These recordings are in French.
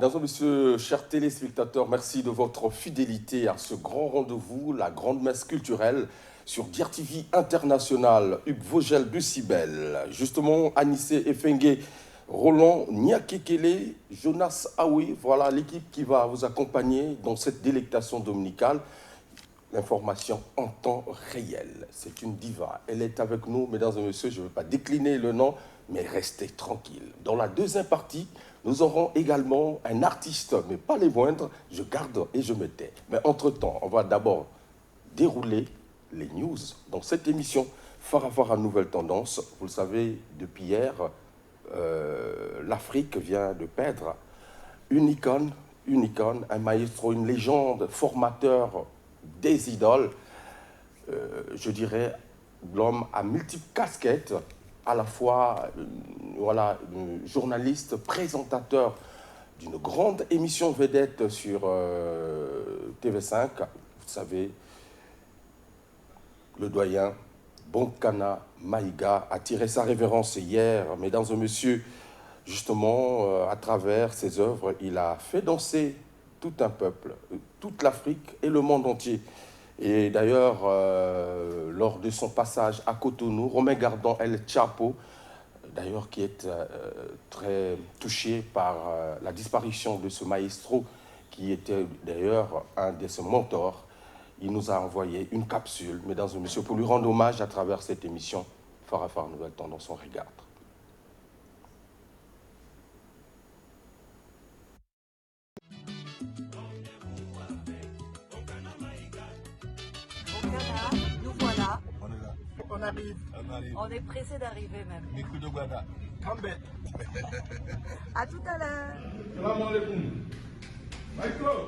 Mesdames et messieurs, chers téléspectateurs, merci de votre fidélité à ce grand rendez-vous, la grande messe culturelle sur DIRTV International. Hugues Vogel de Cibel, justement Anissé Efengue, Roland Niakekele, Jonas Aoui, voilà l'équipe qui va vous accompagner dans cette délectation dominicale. L'information en temps réel. C'est une diva. Elle est avec nous, mesdames et messieurs. Je ne vais pas décliner le nom, mais restez tranquilles. Dans la deuxième partie, nous aurons également un artiste, mais pas les moindres. Je garde et je me tais. Mais entre-temps, on va d'abord dérouler les news dans cette émission Farafara Nouvelle Tendance. Vous le savez, depuis hier, l'Afrique vient de perdre une icône, un maestro, une légende, formateur des idoles, je dirais, l'homme à multiples casquettes, à la fois voilà, journaliste, présentateur d'une grande émission vedette sur TV5, vous savez, le doyen Bonkana Maïga a tiré sa révérence hier, mesdames et messieurs, justement, à travers ses œuvres, il a fait danser tout un peuple, toute l'Afrique et le monde entier. Et d'ailleurs, lors de son passage à Cotonou, Romain Gardon El Chapo, d'ailleurs qui est très touché par la disparition de ce maestro, qui était d'ailleurs un de ses mentors, il nous a envoyé une capsule, mesdames et messieurs, pour lui rendre hommage à travers cette émission Farafara Nouvelle Tendance, on regarde. Nous voilà. On est là. On arrive. On arrive. On est pressé d'arriver même. Mikou de Guada. Kambet. À tout à l'heure. Salam alaikum. Michael.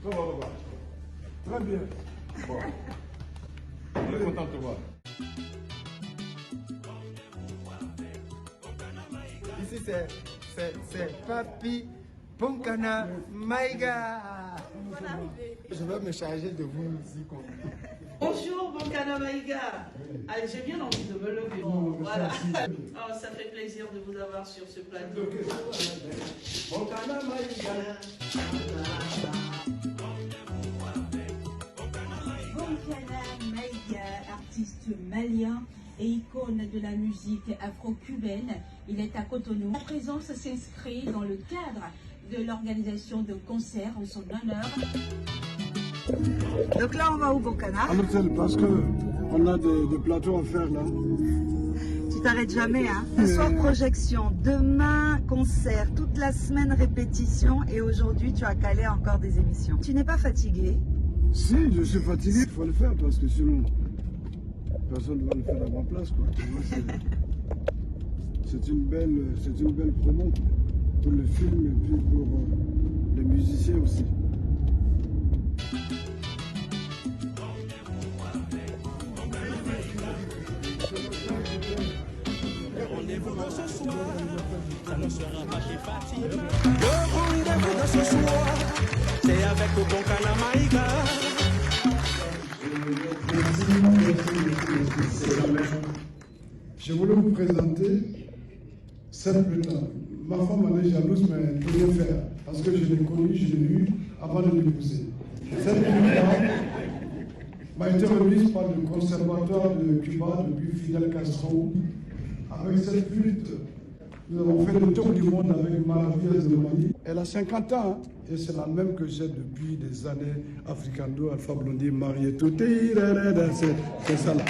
Comment va? Très bien. Bon. On est content de te voir. Ici, c'est Papi Bonkana Maïga. Je vais me charger de vous aussi. Bonjour Bonkana Maïga. Allez, j'ai bien envie de me lever. Bon, voilà. Oh, ça fait plaisir de vous avoir sur ce plateau. Bonkana Maïga. Bonkana Maïga, artiste malien et icône de la musique afro-cubaine. Il est à Cotonou. Sa présence s'inscrit dans le cadre de l'organisation de concerts en son honneur. Donc là, on va au Bonkana. À Bruxelles, parce qu'on a des plateaux à faire là. Tu t'arrêtes jamais, hein. Ce soir, projection. Demain, concert. Toute la semaine, répétition. Et aujourd'hui, tu as calé encore des émissions. Tu n'es pas fatigué? Si, je suis fatigué, il faut le faire parce que sinon, personne ne va le faire à ma place, quoi. Tu vois, c'est une belle promo pour le film et puis pour les musiciens aussi. Rendez-vous dans ce soir, ça ne sera pas chez Fatih. Le rendez-vous dans ce soir, c'est avec le Bonkana Maïga. Je voulais vous présenter simplement. Ma femme elle est jalouse, mais elle ne peut rien faire. Parce que je l'ai connue, je l'ai eue avant de l'épouser. Cette flûte-là m'a été remise par le conservatoire de Cuba depuis Fidel Castro. Avec cette flûte, nous avons fait le tour du monde avec Maravillas de Mali. Elle a 50 ans, hein, et c'est la même que j'ai depuis des années. Africando, Alpha Blondy, Marietou, c'est ça là.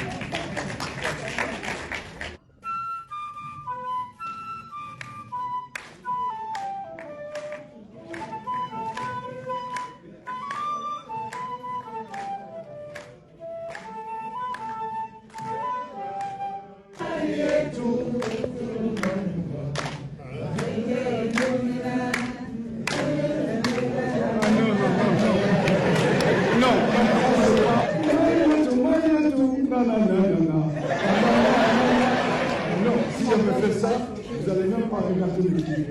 Non, si je me fais ça, vous n'allez même pas regarder le clip.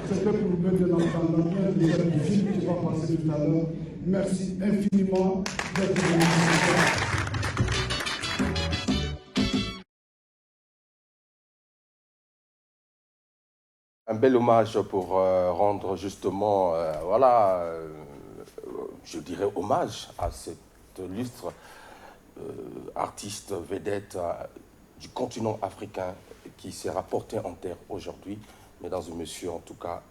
C'était pour vous mettre dans l'ambiance du film qui va passer tout à l'heure. merci infiniment d'être venu ce soir. Un bel hommage pour rendre justement, je dirais hommage à cet illustre artiste vedette du continent africain qui s'est rapporté en terre aujourd'hui. Mesdames et messieurs, en tout cas,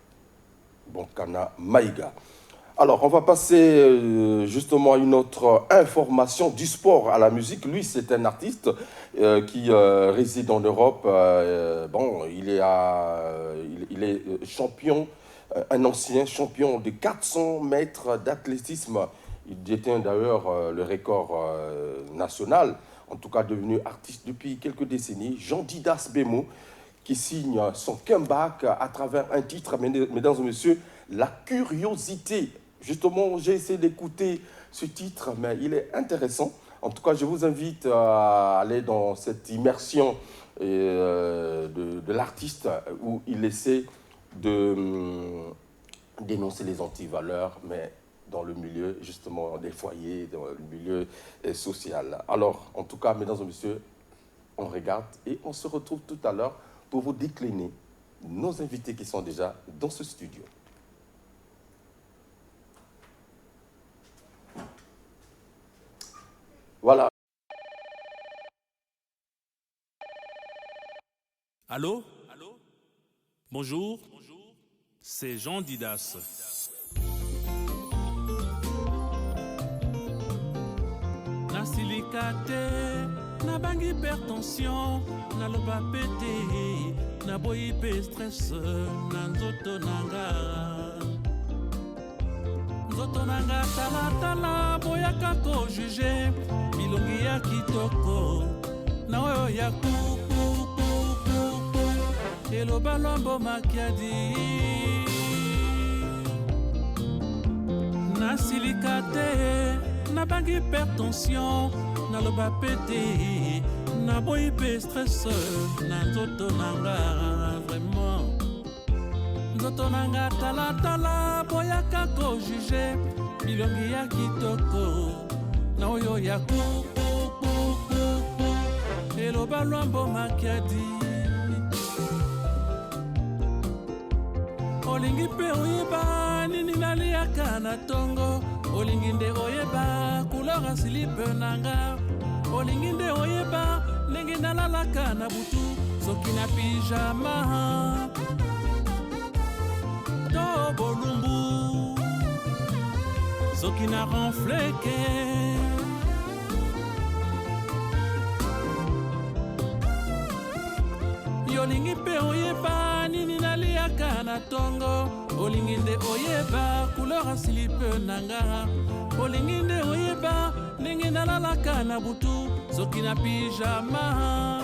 Bonkana Maïga. Alors, on va passer justement à une autre information du sport à la musique. Lui, c'est un artiste qui réside en Europe. Il est champion, un ancien champion de 400 mètres d'athlétisme. Il détient d'ailleurs le record national, en tout cas devenu artiste depuis quelques décennies. Jean Didas Bemo, qui signe son comeback à travers un titre, mesdames et messieurs, La Curiosité. Justement, j'ai essayé d'écouter ce titre, mais il est intéressant. En tout cas, je vous invite à aller dans cette immersion de l'artiste où il essaie de dénoncer les antivaleurs, mais dans le milieu, justement, des foyers, dans le milieu social. Alors, en tout cas, mesdames et messieurs, on regarde et on se retrouve tout à l'heure pour vous décliner nos invités qui sont déjà dans ce studio. Voilà. Allô? Bonjour, c'est Jean Didas. Na silicate, na bangi hypertension, na loba pété, na boyi pe stress, na nzoto nanga. Nzoto nanga tala boyaka ko juge, bilongi ya kitoko, na oyo ya eloba lombo makiadi. Na silicate, na bangi hypertension, na loba pété, na boyi pe stress, na nzoto nanga vraiment. Nzoto nanga tala boyaka ko juge, bilongi ya kitoko, na oyo ya eloba lombo makiadi. Olingi pe oyeba nini naliaka na tongo, olingi nde oyeba couleur ya silipe nanga, olingi nde oyeba ndenge nalalaka na butu soki na pijama to bolumbu soki na renfleke. Olingi pe oyeba nini naliaka na tongo, olingi nde oyeba couleur ya silipe nanga, olingi nde oyeba ndenge nalalaka na butu soki na pijama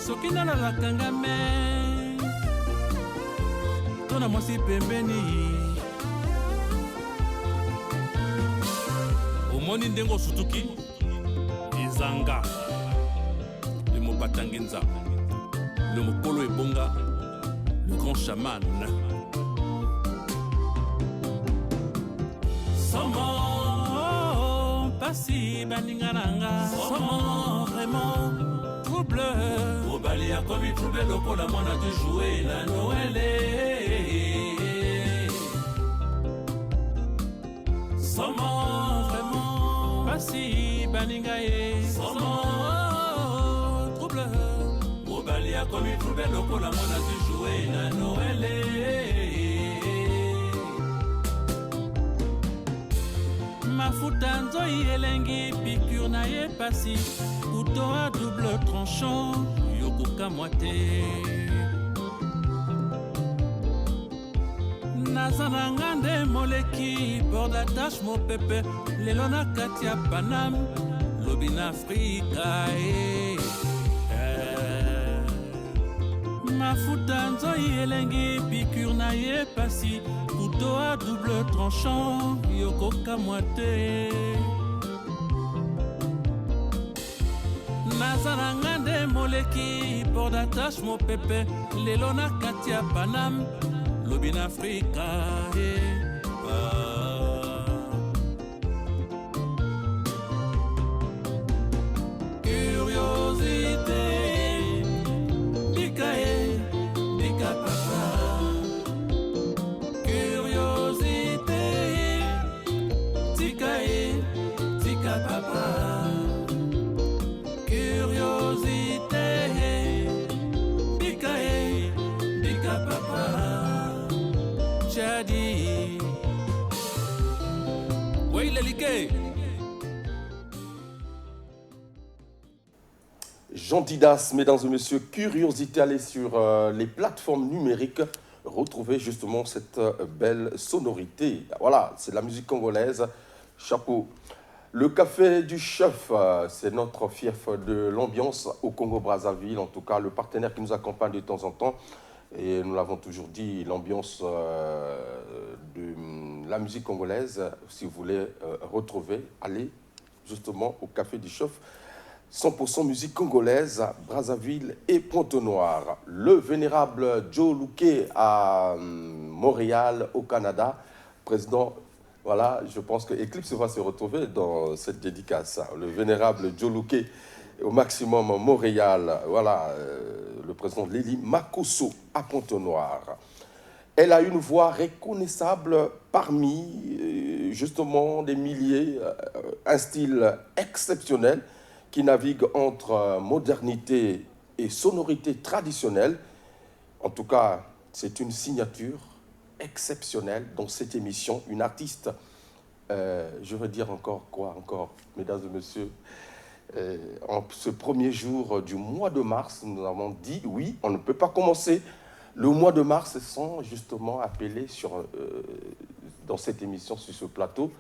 soki nalalaka ngame to na mwasi pembeni. Omoni ndenge osutuki ezanga le mobatangenza, le mokolo ebonga, le grand chaman. Somo pasi baninga nanga, somo vraiment trouble. Obali a komi trouble lokola mwana de jouer la Noël. Somo vraiment pasi baninga ye, somo Obali a komi trouble lokola mwana de jouer la Noël. Mafuta nzoi elengi piqûre na ye pasi, couteau à double tranchant yokoka moite. Naza na ngande moleki port d'attache mo pepe, lelo na kati ya Panam lobi na Afrika. Mafuta nzoi elengi piqûre na ye pasi, couteau à double tranchant yokoka moite. Naza na ngande moleki port d'attache mo pepe, lelo na kati ya Panam lobi na Afrika. Elingue. Jean Didas, mesdames et messieurs, curiosité, allez sur les plateformes numériques, retrouver justement cette belle sonorité. Voilà, c'est de la musique congolaise, chapeau. Le Café du Chef, c'est notre fief de l'ambiance au Congo-Brazzaville, en tout cas le partenaire qui nous accompagne de temps en temps. Et nous l'avons toujours dit, l'ambiance de la musique congolaise, si vous voulez retrouver, allez justement au Café du Chef. 100% musique congolaise, Brazzaville et Pointe-Noire. Le vénérable Joe Luque à Montréal, au Canada, président, voilà, je pense que Eclipse va se retrouver dans cette dédicace. Le vénérable Joe Luque au maximum Montréal, voilà, le président Lili Makosso à Pointe-Noire. Elle a une voix reconnaissable parmi, justement, des milliers, un style exceptionnel, qui navigue entre modernité et sonorité traditionnelle. En tout cas, c'est une signature exceptionnelle dans cette émission. Une artiste, je veux dire encore quoi, encore, mesdames et messieurs, en ce premier jour du mois de mars, nous avons dit, oui, on ne peut pas commencer le mois de mars sans justement appeler dans cette émission, sur ce plateau,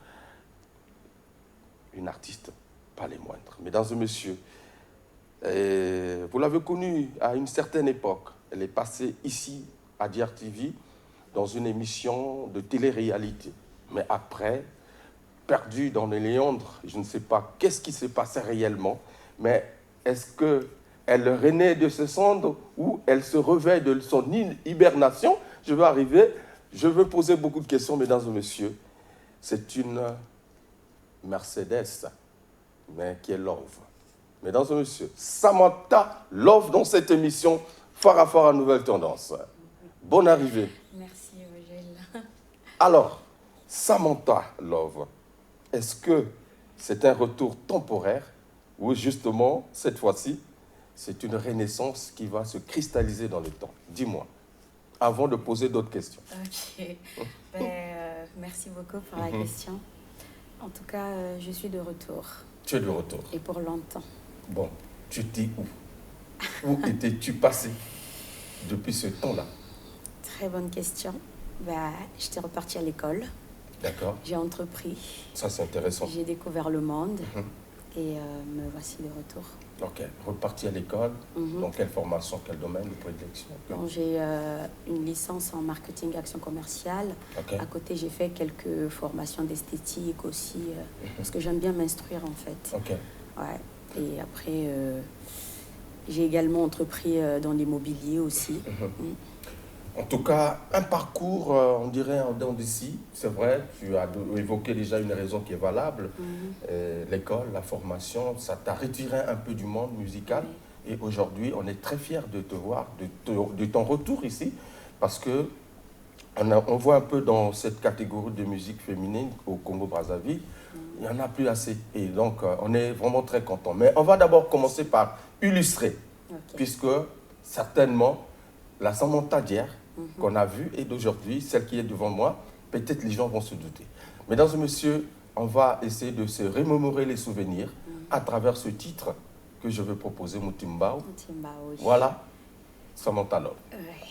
une artiste, pas les moindres. Mesdames et messieurs, vous l'avez connue à une certaine époque. Elle est passée ici, à DRTV, dans une émission de télé-réalité. Mais après, perdue dans les léandres, je ne sais pas qu'est-ce qui s'est passé réellement, mais est-ce qu'elle renaît de ses cendres ou elle se réveille de son hibernation? Je veux poser beaucoup de questions, mesdames et messieurs. C'est une Mercedes, mais qui est Love. Mesdames et messieurs, Samantha Love dans cette émission Farafara Nouvelle Tendance. Bonne arrivée. Merci, Vogel. Alors, Samantha Love, est-ce que c'est un retour temporaire ou justement, cette fois-ci, c'est une renaissance qui va se cristalliser dans le temps? Dis-moi, avant de poser d'autres questions. Ok. Merci beaucoup pour la question. En tout cas, je suis de retour. Tu es de retour. Et pour longtemps. Bon, tu étais où? Où étais-tu passé depuis ce temps-là? Très bonne question. J'étais repartie à l'école. D'accord. J'ai entrepris. Ça, c'est intéressant. J'ai découvert le monde et me voici de retour. Ok. Reparti à l'école. Dans quelle formation, quel domaine de prédilection? J'ai une licence en marketing et action commerciale. Okay. À côté, j'ai fait quelques formations d'esthétique aussi, parce que j'aime bien m'instruire en fait. Ok. Ouais. Et après, j'ai également entrepris dans l'immobilier aussi. En tout cas, un parcours, on dirait, en dents d'ici. C'est vrai, tu as évoqué déjà une raison qui est valable. L'école, la formation, ça t'a retiré un peu du monde musical. Et aujourd'hui, on est très fiers de te voir, de ton retour ici, parce que on voit un peu dans cette catégorie de musique féminine au Congo-Brazzaville, il n'y en a plus assez. Et donc, on est vraiment très contents. Mais on va d'abord commencer par illustrer, puisque certainement, la Samantha d'hier, qu'on a vue, et d'aujourd'hui, celle qui est devant moi, peut-être les gens vont se douter. Mesdames et messieurs, on va essayer de se remémorer les souvenirs à travers ce titre que je vais proposer, Mutimbao. Oui. Voilà, Samantha Love.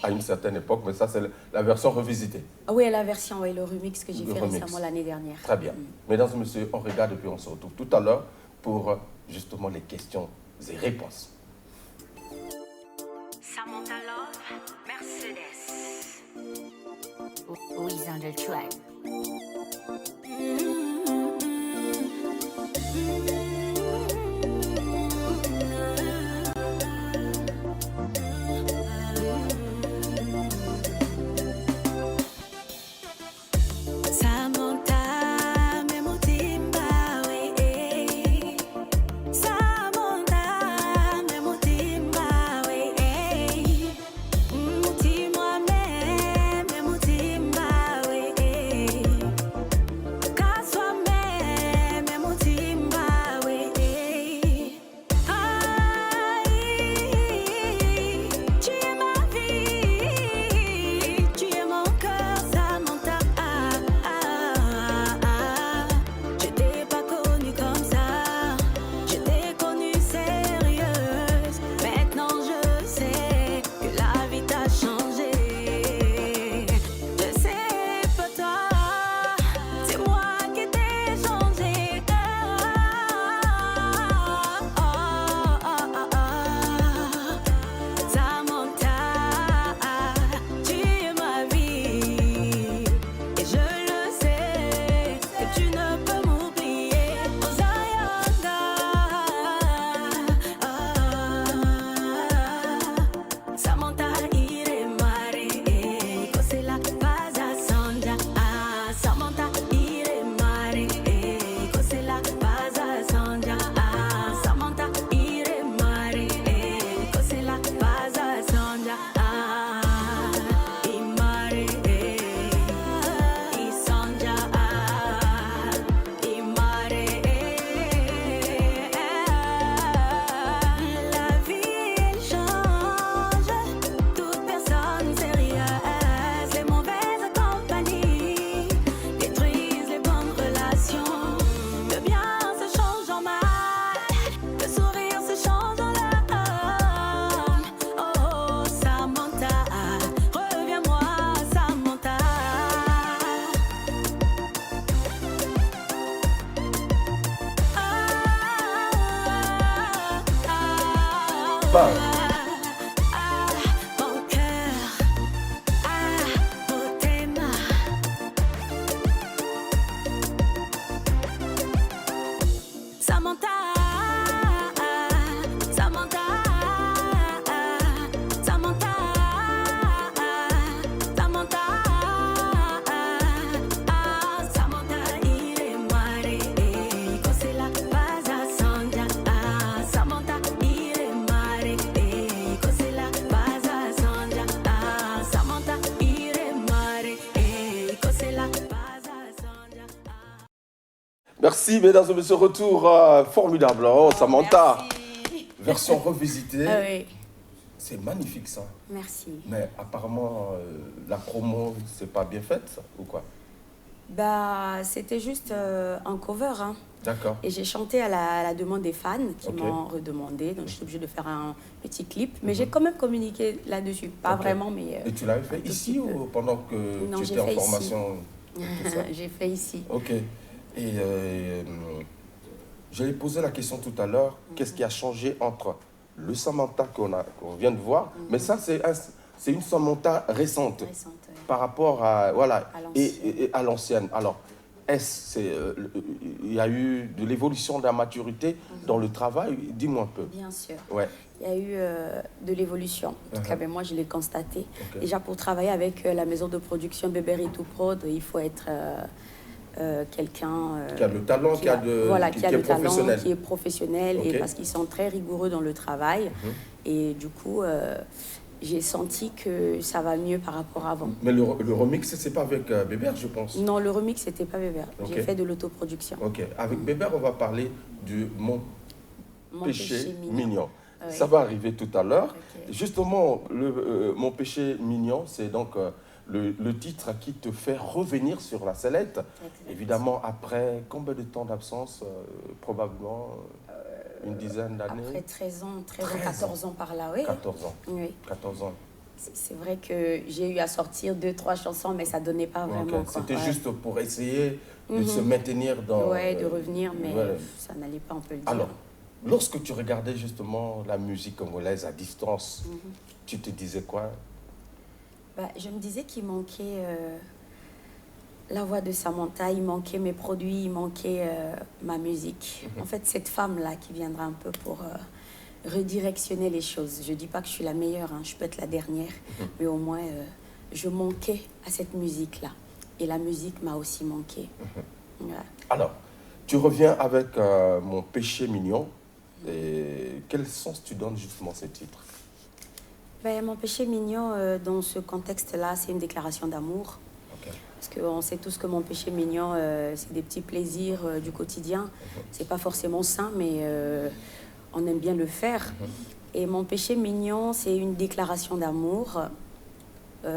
À une certaine époque, mais ça, c'est la version revisitée. Oui, la version, le remix que j'ai fait récemment l'année dernière. Très bien. Mesdames et messieurs, on regarde et puis on se retrouve tout à l'heure pour justement les questions et réponses. Samantha Love, Mercedes. Who is on the track? pas. Merci, mesdames et messieurs, retour formidable. Oh, Samantha, version revisitée. Ah oui. C'est magnifique ça. Merci. Mais apparemment, la promo, c'est pas bien faite, ça, ou quoi? Bah, c'était juste un cover. Hein. D'accord. Et j'ai chanté à la demande des fans qui m'ont redemandé. Donc, je suis obligée de faire un petit clip. Mais j'ai quand même communiqué là-dessus. Pas vraiment, mais... Et tu l'avais fait ici ou pendant que tu étais en formation? J'ai fait ici. Ok. Et j'allais poser la question tout à l'heure. Qu'est-ce qui a changé entre le Samantha qu'on vient de voir, mais ça, c'est une Samantha récente par rapport à, voilà, et à l'ancienne. Alors, il y a eu de l'évolution de la maturité dans le travail? Dis-moi un peu. Bien sûr. Ouais. Il y a eu de l'évolution. En tout cas, moi, je l'ai constaté. Déjà, pour travailler avec la maison de production Béberitou Prod, il faut être quelqu'un qui a le talent, qui a le talent, qui est professionnel, et parce qu'ils sont très rigoureux dans le travail. Et du coup, j'ai senti que ça va mieux par rapport à avant. Mais le remix, c'est pas avec Bébert, je pense? Non, le remix, c'était pas Bébert. J'ai fait de l'autoproduction. Ok. Avec Bébert, on va parler du Mon péché mignon. Ça va arriver tout à l'heure. Justement, Mon péché mignon, c'est donc le titre qui te fait revenir sur la sellette. Évidemment, après combien de temps d'absence? Probablement une dizaine d'années. Après 13 ans, 14 ans par là, oui. 14 ans. Oui. 14 ans. C'est vrai que j'ai eu à sortir 2-3 chansons, mais ça ne donnait pas vraiment. C'était juste pour essayer de se maintenir dans... Oui, de revenir, mais ça n'allait pas, on peut le dire. Alors, lorsque tu regardais justement la musique congolaise à distance, tu te disais quoi? Je me disais qu'il manquait la voix de Samantha, il manquait mes produits, il manquait ma musique. En fait, cette femme-là qui viendra un peu pour redirectionner les choses. Je ne dis pas que je suis la meilleure, hein, je peux être la dernière, mais au moins, je manquais à cette musique-là. Et la musique m'a aussi manqué. Alors, tu reviens avec Mon péché mignon. Et quel sens tu donnes justement à ce titre? Mon péché mignon, dans ce contexte-là, c'est une déclaration d'amour. Parce qu'on sait tous que mon péché mignon, c'est des petits plaisirs du quotidien. C'est pas forcément sain, mais on aime bien le faire. Et mon péché mignon, c'est une déclaration d'amour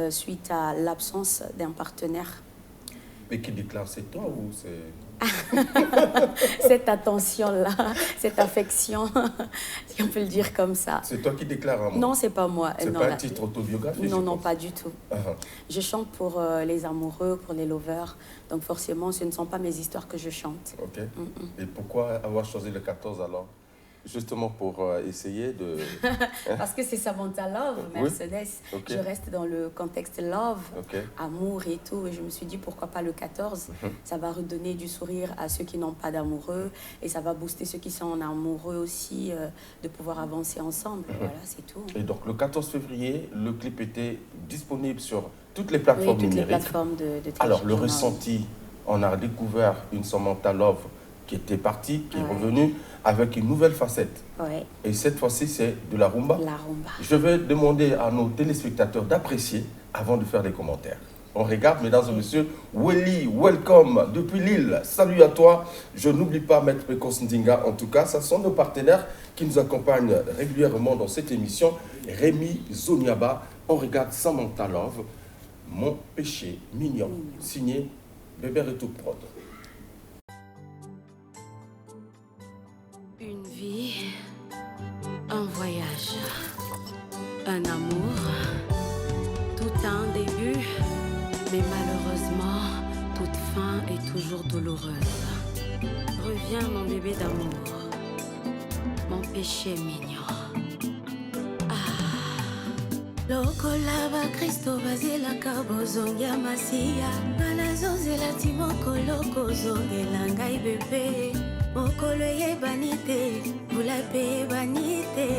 suite à l'absence d'un partenaire. Mais qui déclare, c'est toi ou c'est... Cette attention-là, cette affection, si on peut le dire comme ça. C'est toi qui déclares un mot? Non, c'est pas moi. C'est pas un titre autobiographique? Non, non, pas du tout. Je chante pour les amoureux, pour les lovers. Donc forcément, ce ne sont pas mes histoires que je chante. Ok. Et pourquoi avoir choisi le 14 alors? Justement pour essayer de... Parce que c'est Samantha Love, Mercedes. Je reste dans le contexte love, amour et tout. Et je me suis dit, pourquoi pas le 14? Ça va redonner du sourire à ceux qui n'ont pas d'amoureux. Et ça va booster ceux qui sont amoureux aussi, de pouvoir avancer ensemble. Voilà, c'est tout. Et donc, le 14 février, le clip était disponible sur toutes les plateformes numériques. Les plateformes de Alors, le ressenti, on a découvert une Samantha Love qui était partie, qui est revenue avec une nouvelle facette. Et cette fois-ci, c'est de la rumba. La rumba. Je vais demander à nos téléspectateurs d'apprécier avant de faire des commentaires. On regarde, mesdames et messieurs, Welly, welcome depuis Lille. Salut à toi. Je n'oublie pas Maître Pecos Ndinga. En tout cas, ce sont nos partenaires qui nous accompagnent régulièrement dans cette émission. Rémi Zoniaba. On regarde Samantha Love, Mon péché mignon. Signé Béberitou Prod. Une vie, un voyage, un amour, tout a un début, mais malheureusement, toute fin est toujours douloureuse. Reviens mon bébé d'amour, mon péché mignon. Lokola ba Kristo bazilaka bozongia masiya banazozela ti mokolo kozongela ngai bebe mokolo eyebani te mbula mpe eyebani te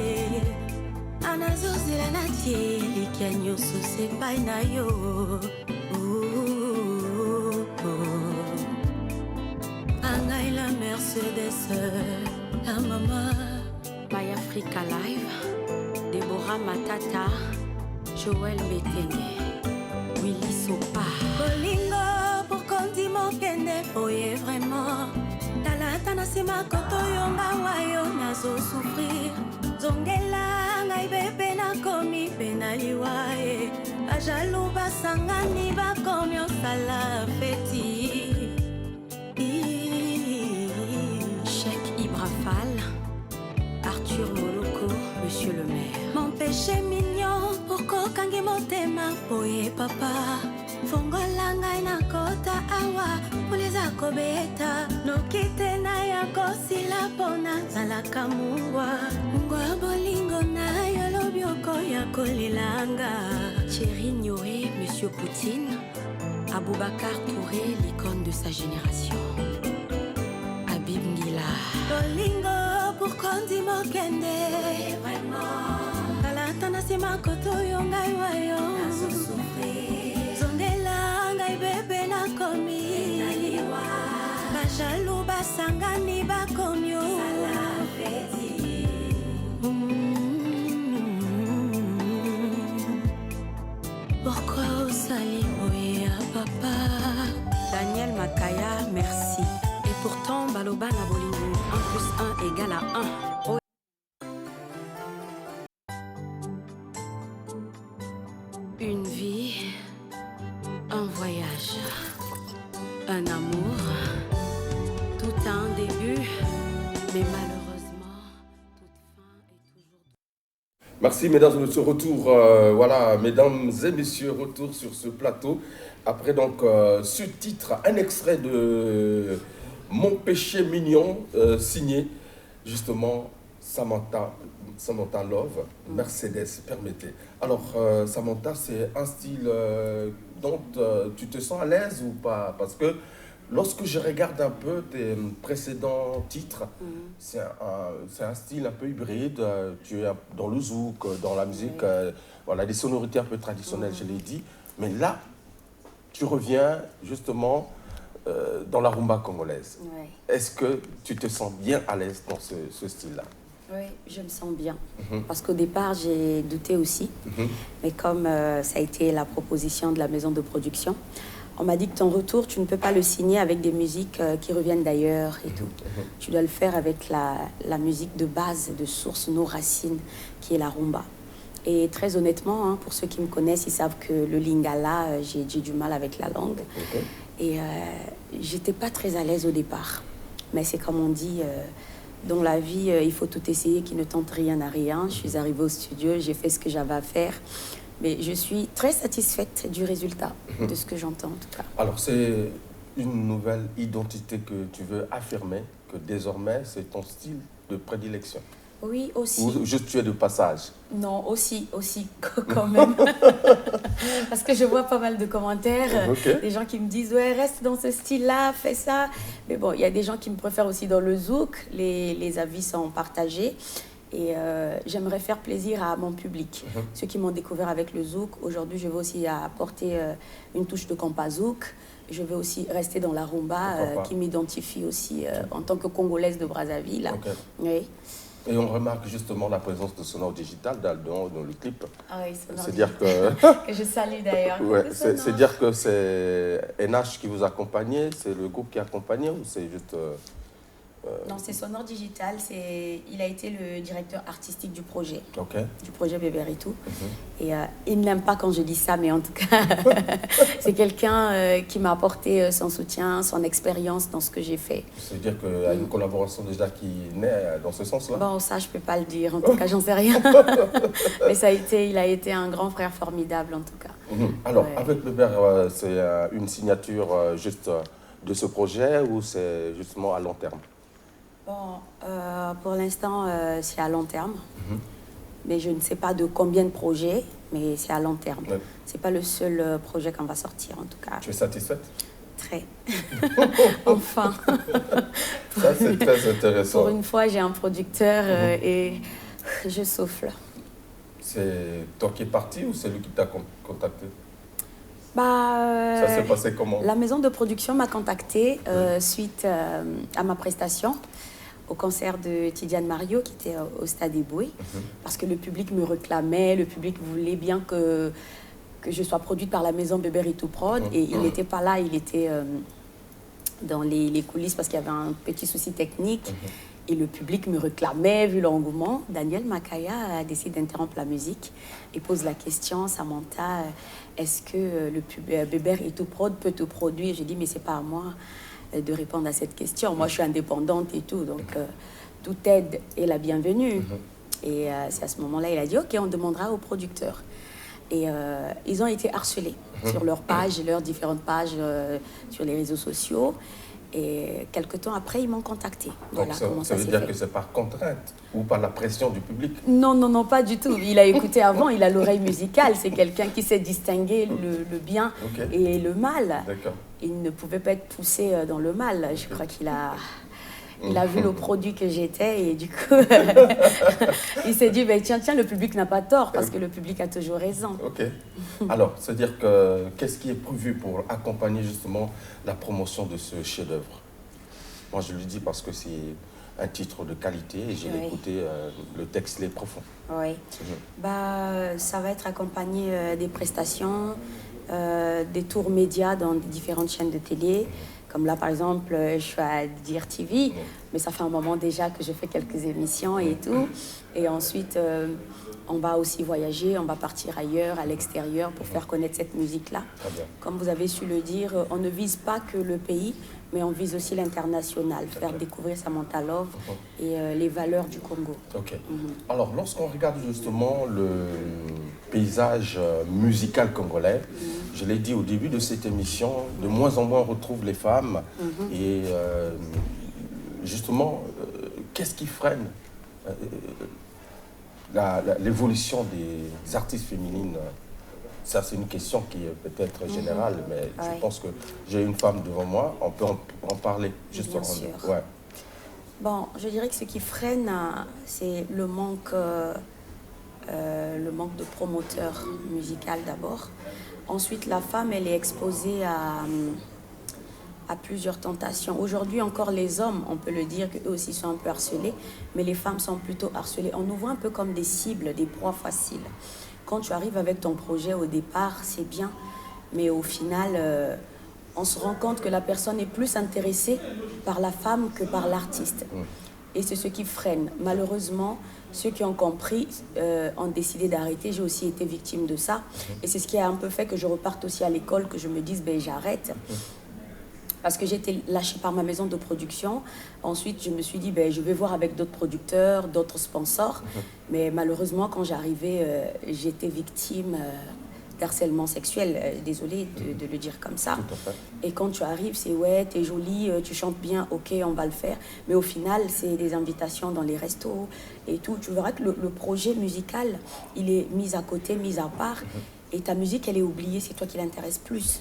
anazozela natie likia nyonso sepai na yo angai la Mercedes la mama My Africa Live Deborah Matata Joël Betenge Willy Sopa Bolingo pour konti mokende oye vraiment talata na sima koto yonga wayo nazo souffrir zongela ngai bebe na komi pena liwaye ajalu basangani bakomi osala feti Cheikh Ibrafal Arthur Moloko Monsieur le maire Mon péché mignon Poko kangi motema Oye papa Fongola ngai na kota awa Uleza kobeta Nokite na yako sila pona Zalaka mungwa Mungwa bolingo na yolo bioko yako lilanga Thierry Nyoé Monsieur Poutine Aboubacar Touré l'icône de sa génération Habib Ngila Bolingo pour kondi mokende vraiment talata na sima koto yo ngai wayo nazo souffrir zongela ngai bebe na komi bajalo basangani bakomi sala feti pourquoi osali boye à papa Daniel Makaya merci et pourtant baloba na bolingo 1 + 1 égale à 1. Oh. Une vie, un voyage, un amour, tout a un début, mais malheureusement, toute fin est toujours... Merci mesdames et messieurs, retour, voilà, mesdames et messieurs, retour sur ce plateau. Après donc ce titre, un extrait de Mon péché mignon, signé justement Samantha Love, Mercedes, permettez. Alors Samantha, c'est un style dont tu te sens à l'aise ou pas? Parce que lorsque je regarde un peu tes précédents titres, c'est un style un peu hybride. Tu es dans le zouk, dans la musique, voilà, des sonorités un peu traditionnelles, je l'ai dit. Mais là, tu reviens justement dans la rumba congolaise. Ouais. Est-ce que tu te sens bien à l'aise dans ce style-là? Oui, je me sens bien. Parce qu'au départ, j'ai douté aussi. Mais comme ça a été la proposition de la maison de production, on m'a dit que ton retour, tu ne peux pas le signer avec des musiques qui reviennent d'ailleurs et tout. Tu dois le faire avec la musique de base, de source, nos racines, qui est la rumba. Et très honnêtement, hein, pour ceux qui me connaissent, ils savent que le lingala, j'ai du mal avec la langue. Et j'étais pas très à l'aise au départ. Mais c'est comme on dit, dans la vie, il faut tout essayer, qui ne tente rien à rien. Je suis arrivée au studio, j'ai fait ce que j'avais à faire. Mais je suis très satisfaite du résultat, de ce que j'entends en tout cas. Alors c'est une nouvelle identité que tu veux affirmer, que désormais c'est ton style de prédilection. Oui, aussi. Ou juste tu es de passage? Non, aussi, quand même. Parce que je vois pas mal de commentaires, des gens qui me disent « Ouais, reste dans ce style-là, fais ça ». Mais bon, il y a des gens qui me préfèrent aussi dans le zouk. Les avis sont partagés. Et j'aimerais faire plaisir à mon public. Ceux qui m'ont découvert avec le zouk, aujourd'hui, je veux aussi apporter une touche de compas zouk. Je veux aussi rester dans la rumba, qui m'identifie aussi en tant que Congolaise de Brazzaville. Oui. Et on remarque justement la présence de Sonore Digital dans le clip. Ah oui, Sonore C'est dire que je salue d'ailleurs. Ouais, c'est dire que c'est NH qui vous accompagnait, c'est le groupe qui accompagnait ou c'est juste... Non, c'est Sonore Digital. Il a été le directeur artistique du projet. Du projet Bébéritou. Et il n'aime pas quand je dis ça, mais en tout cas, c'est quelqu'un qui m'a apporté son soutien, son expérience dans ce que j'ai fait. C'est-à-dire qu'il y a une collaboration déjà qui naît dans ce sens-là? Bon, ça, je ne peux pas le dire. En tout cas, j'en sais rien. Mais il a été un grand frère formidable, en tout cas. Alors, avec Bébert, c'est une signature juste de ce projet ou c'est justement à long terme? Bon, pour l'instant, c'est à long terme. Mais je ne sais pas de combien de projets. mais c'est à long terme. Ouais. C'est pas le seul projet qu'on va sortir, en tout cas. Tu es satisfaite? Très. Enfin. Ça, c'est très intéressant. Pour une fois, j'ai un producteur et je souffle. C'est toi qui es parti ou c'est lui qui t'a contacté? Ça s'est passé comment? La maison de production m'a contacté suite à ma prestation au concert de Tidiane Mario qui était au Stade Eboué, parce que le public me réclamait, le public voulait bien que je sois produite par la maison Bébert et Tout Prod, et il n'était pas là, il était dans les coulisses parce qu'il y avait un petit souci technique. Et le public me réclamait, vu l'engouement. Daniel Makaya a décidé d'interrompre la musique et pose la question, Samantha, est-ce que le Bébert et Tout Prod peut te produire? J'ai dit, mais c'est pas à moi de répondre à cette question. Moi, je suis indépendante et tout, donc toute aide est la bienvenue. Et c'est à ce moment-là, il a dit, OK, on demandera au producteur. Et ils ont été harcelés sur leurs pages, leurs différentes pages sur les réseaux sociaux. Et quelques temps après, ils m'ont contacté. Voilà, donc ça veut dire que c'est par contrainte ou par la pression du public? Non, non, non, pas du tout. Il a écouté avant, il a l'oreille musicale. C'est quelqu'un qui sait distinguer le bien et le mal. Il ne pouvait pas être poussé dans le mal. Je crois qu'il a... Il a vu le produit que j'étais et du coup, il s'est dit, ben, tiens, le public n'a pas tort parce que le public a toujours raison. Ok. Alors, c'est-à-dire que qu'est-ce qui est prévu pour accompagner justement la promotion de ce chef-d'œuvre? Moi, je le dis parce que c'est un titre de qualité et j'ai écouté, le texte il est profond. Oui. Ça va être accompagné des prestations, des tours médias dans différentes chaînes de télé. Comme là, par exemple, je suis à DIRTV, mais ça fait un moment déjà que je fais quelques émissions et tout. Et ensuite, on va aussi voyager, on va partir ailleurs, à l'extérieur, pour faire connaître cette musique-là. Comme vous avez su le dire, on ne vise pas que le pays, mais on vise aussi l'international, faire découvrir Samantha Love et les valeurs du Congo. Ok. Alors, lorsqu'on regarde justement le paysage musical congolais, je l'ai dit au début de cette émission, de moins en moins on retrouve les femmes. Et justement, qu'est-ce qui freine l'évolution des artistes féminines? Ça, c'est une question qui est peut-être générale, mais je pense que j'ai une femme devant moi, on peut en parler justement. Bien sûr. Ouais. Bon, je dirais que ce qui freine, c'est le manque de promoteurs musicaux d'abord. Ensuite, la femme, elle est exposée à plusieurs tentations. Aujourd'hui, encore les hommes, on peut le dire, qu'eux aussi sont un peu harcelés, mais les femmes sont plutôt harcelées. On nous voit un peu comme des cibles, des proies faciles. Quand tu arrives avec ton projet au départ, c'est bien, mais au final, on se rend compte que la personne est plus intéressée par la femme que par l'artiste. Et c'est ce qui freine. Malheureusement, ceux qui ont compris ont décidé d'arrêter. J'ai aussi été victime de ça. Et c'est ce qui a un peu fait que je reparte aussi à l'école, que je me dise, ben, j'arrête. Parce que j'ai été lâchée par ma maison de production. Ensuite, je me suis dit, ben, je vais voir avec d'autres producteurs, d'autres sponsors. Mais malheureusement, quand j'arrivais, j'étais victime d'harcèlement sexuel. Désolée de le dire comme ça. Et quand tu arrives, c'est ouais, t'es jolie, tu chantes bien, ok, on va le faire. Mais au final, c'est des invitations dans les restos et tout. Tu verras que le projet musical, il est mis à côté, mis à part. Et ta musique, elle est oubliée, c'est toi qui l'intéresse plus.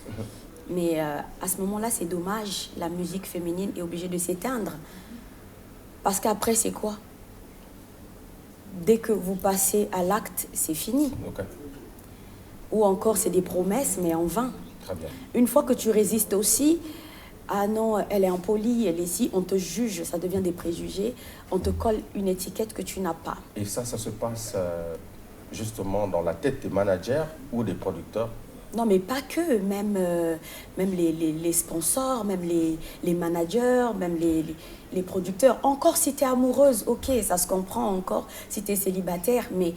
Mais à ce moment-là, c'est dommage. La musique féminine est obligée de s'éteindre. Parce qu'après, c'est quoi? Dès que vous passez à l'acte, c'est fini. Ou encore, c'est des promesses, mais en vain. Très bien. Une fois que tu résistes aussi, ah non, elle est impolie, elle est ici, on te juge, ça devient des préjugés. On te colle une étiquette que tu n'as pas. Et ça se passe justement dans la tête des managers ou des producteurs? Non, mais pas que, même les sponsors, même les managers, même les producteurs. Encore si tu es amoureuse, ok, ça se comprend encore, si tu es célibataire, mais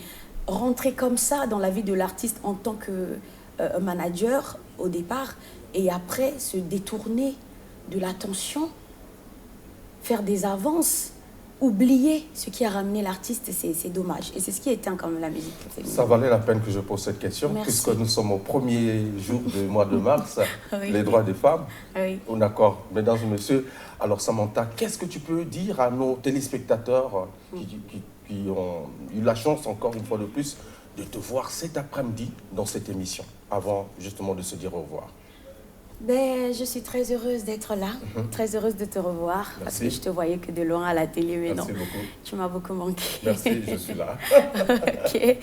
rentrer comme ça dans la vie de l'artiste en tant que manager au départ, et après se détourner de l'attention, faire des avances, oublier ce qui a ramené l'artiste, c'est dommage. Et c'est ce qui éteint quand même la musique féminine. Ça valait la peine que je pose cette question, puisque nous sommes au premier jour du mois de mars, les droits des femmes. D'accord, mesdames et messieurs. Alors Samantha, qu'est-ce que tu peux dire à nos téléspectateurs qui ont eu la chance, encore une fois de plus, de te voir cet après-midi dans cette émission, avant justement de se dire au revoir. Ben, je suis très heureuse d'être là, très heureuse de te revoir. Merci. Parce que je te voyais que de loin à la télé, mais Merci non, beaucoup. tu m'as beaucoup manqué. Merci, je suis là. Ok. Et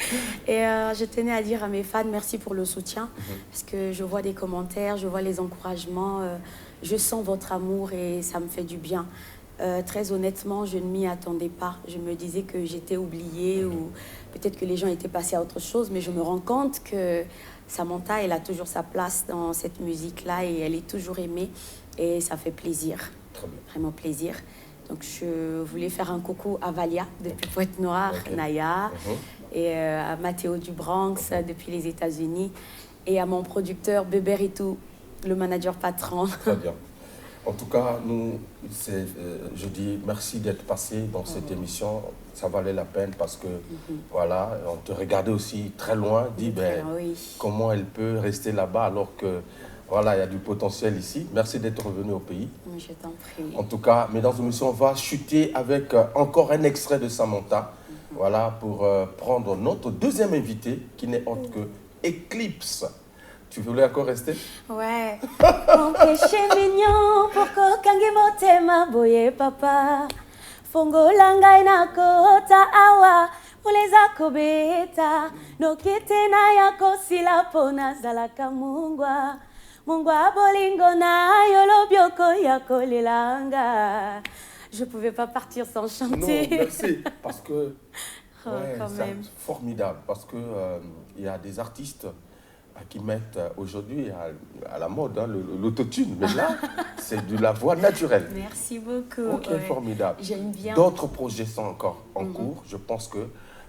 je tenais à dire à mes fans, merci pour le soutien, parce que je vois des commentaires, je vois les encouragements, je sens votre amour et ça me fait du bien. Très honnêtement, je ne m'y attendais pas. Je me disais que j'étais oubliée ou peut-être que les gens étaient passés à autre chose, mais je me rends compte que Samantha, elle a toujours sa place dans cette musique-là et elle est toujours aimée et ça fait plaisir, vraiment plaisir. Donc je voulais faire un coucou à Valia depuis Pointe-Noire, Naya, et à Mathéo du Bronx depuis les États-Unis et à mon producteur Bébé Ritou, le manager patron. Très bien. En tout cas, je dis merci d'être passé dans cette émission. Ça valait la peine parce que, voilà, on te regardait aussi très loin, dit comment elle peut rester là-bas alors que, voilà, il y a du potentiel ici. Merci d'être revenu au pays. Je t'en prie. En tout cas, mesdames et messieurs, on va chuter avec encore un extrait de Samantha, voilà, pour prendre notre deuxième invité qui n'est autre que Eclipse. Tu voulais encore rester? Ouais. Mon péché mignon, pourquoi kangi motema boye papa. Fongo langai na kota awa, uleza kobeta. No kite na yako sila pona zalaka mungwa. Mungwa bolingo na yolobioko yako lilanga. Je pouvais pas partir sans chanter. Non, merci. Parce que c'est formidable. Parce que il y a des artistes qui mettent aujourd'hui à la mode l'autotune. Mais là, c'est de la voix naturelle. Merci beaucoup. Ok, formidable. J'aime bien. D'autres projets sont encore en cours. Je pense que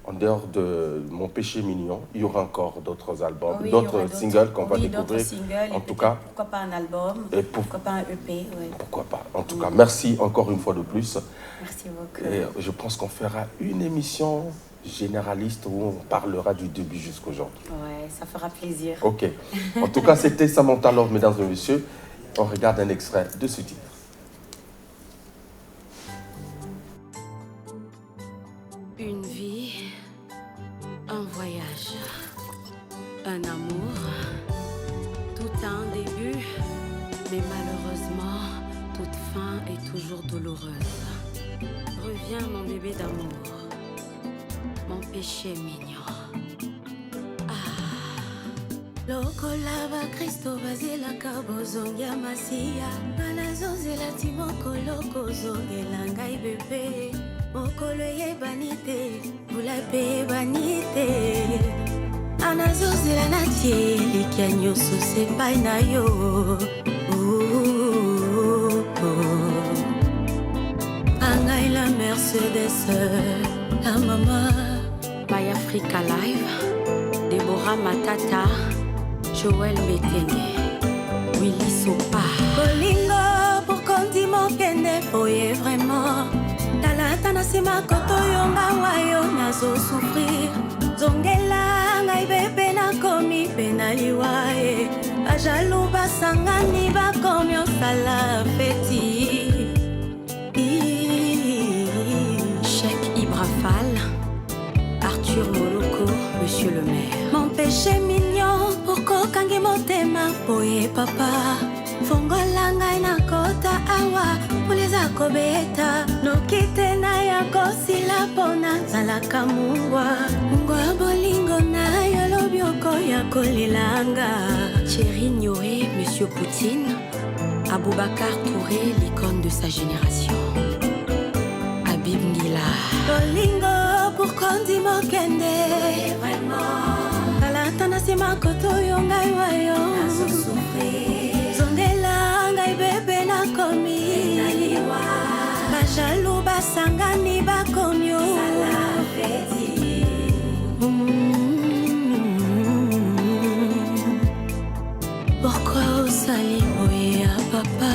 en dehors de Mon péché mignon, il y aura encore d'autres albums, d'autres singles qu'on va découvrir. En tout cas, pourquoi pas un album, et pourquoi pas un EP. Pourquoi pas. En tout cas, merci encore une fois de plus. Merci beaucoup. Et je pense qu'on fera une émission généraliste où on parlera du début jusqu'aujourd'hui. Ouais, ça fera plaisir. Ok. En tout cas, c'était Samantha Love, mesdames et messieurs. On regarde un extrait de ce titre. Une vie, un voyage, un amour, tout a un début, mais malheureusement, toute fin est toujours douloureuse. Reviens mon bébé d'amour, mon péché mignon. Lokolaba Christo bazilaka bozongia masia Banazozela timoko loko zongela ngai bebe Mokolo yebani te, bulape yebani te Anazozela natie likia nyonso sepai na yo Angai la Mercedes, la mama My Africa Live, Deborah Matata Joël Betenge, Willy Sopa. Bolingo pour kondi mokende boye vraiment. Talata na sima koto yonga wayo nazo souffrir. Zongela ngai bebe na komi penaliwae. Ajalou basangani bakomi osala feti. Cheikh Ibrafal, Arthur Moloko, Monsieur le maire. Mon péché mignon, pourquoi kangi motema boye papa. Fongola ngai na kota awa, uleza kobeta. No kite na yako sila pona zalaka mungwa. Mungwa bolingo na yolobioko yako lilanga. Thierry Nyoé, Monsieur Poutine. Aboubacar Touré, l'icône de sa génération. Habib Ngila. Bolingo pour kondi mokende. Vraiment. Talata sima koto yongai wayo. Nazo souffrir. Zondela ngai bebe na komi. Penaliwa. Bajalou basangani bakomyo. Sala feti. Pourquoi osali boye à papa?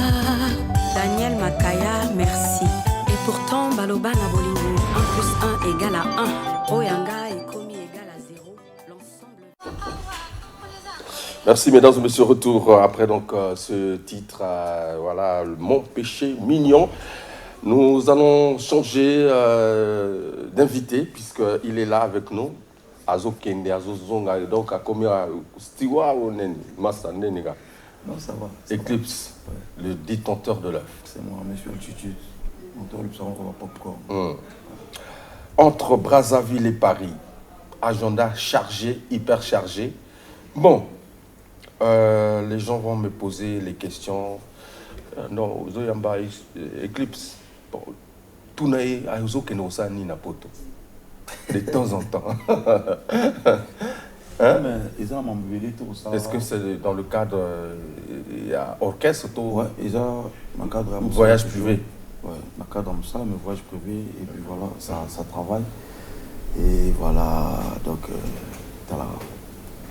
Daniel Makaya, merci. Et pourtant, Baloba na bolingo 1 + 1 égale à 1. Oyanga et Komi égale à 0. L'ensemble. Merci mesdames et messieurs, retour après donc ce titre, voilà, Mon péché mignon. Nous allons changer d'invité puisqu'il est là avec nous. azokende azozonga donc akomia steward oneni masa neniga. Non, ça va. Eclipse, ouais. Le détenteur de l'œuf. C'est moi, monsieur Altitude. Monteur le psaron comme un popcorn. Entre Brazzaville et Paris, agenda chargé, hyper chargé. Bon, les gens vont me poser les questions. Non, Zoyamba Eclipse. Bon, tout n'est pas ni na poto. De temps en temps. Hein? Mais ils ont m'embellé tout ça. Est-ce que c'est dans le cadre il y a orchestre tout? Ouais, ils ont un cadre voyage privé. Ouais, un cadre comme ça, mais voyage privé et puis voilà, ça travaille. Et voilà, donc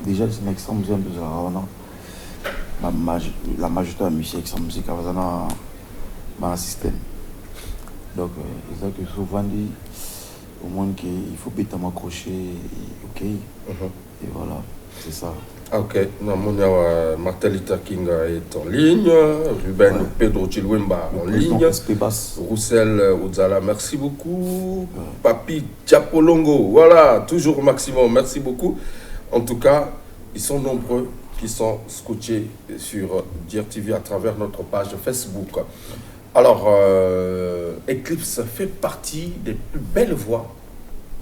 déjà c'est une extra musique de la majorité de la musique extra musique avec un système. Donc ils ont que souvent dit au moins qu'il faut bêtement accrocher, ok. Et voilà, c'est ça. Ok, Martin Luther King est en ligne, Ruben Pedro Chilwemba en ligne, Roussel Odzala, merci beaucoup, Papi Tchapolongo, voilà, toujours au maximum, merci beaucoup. En tout cas, ils sont nombreux qui sont scotchés sur DIRTV à travers notre page Facebook. Alors, Eclipse fait partie des plus belles voix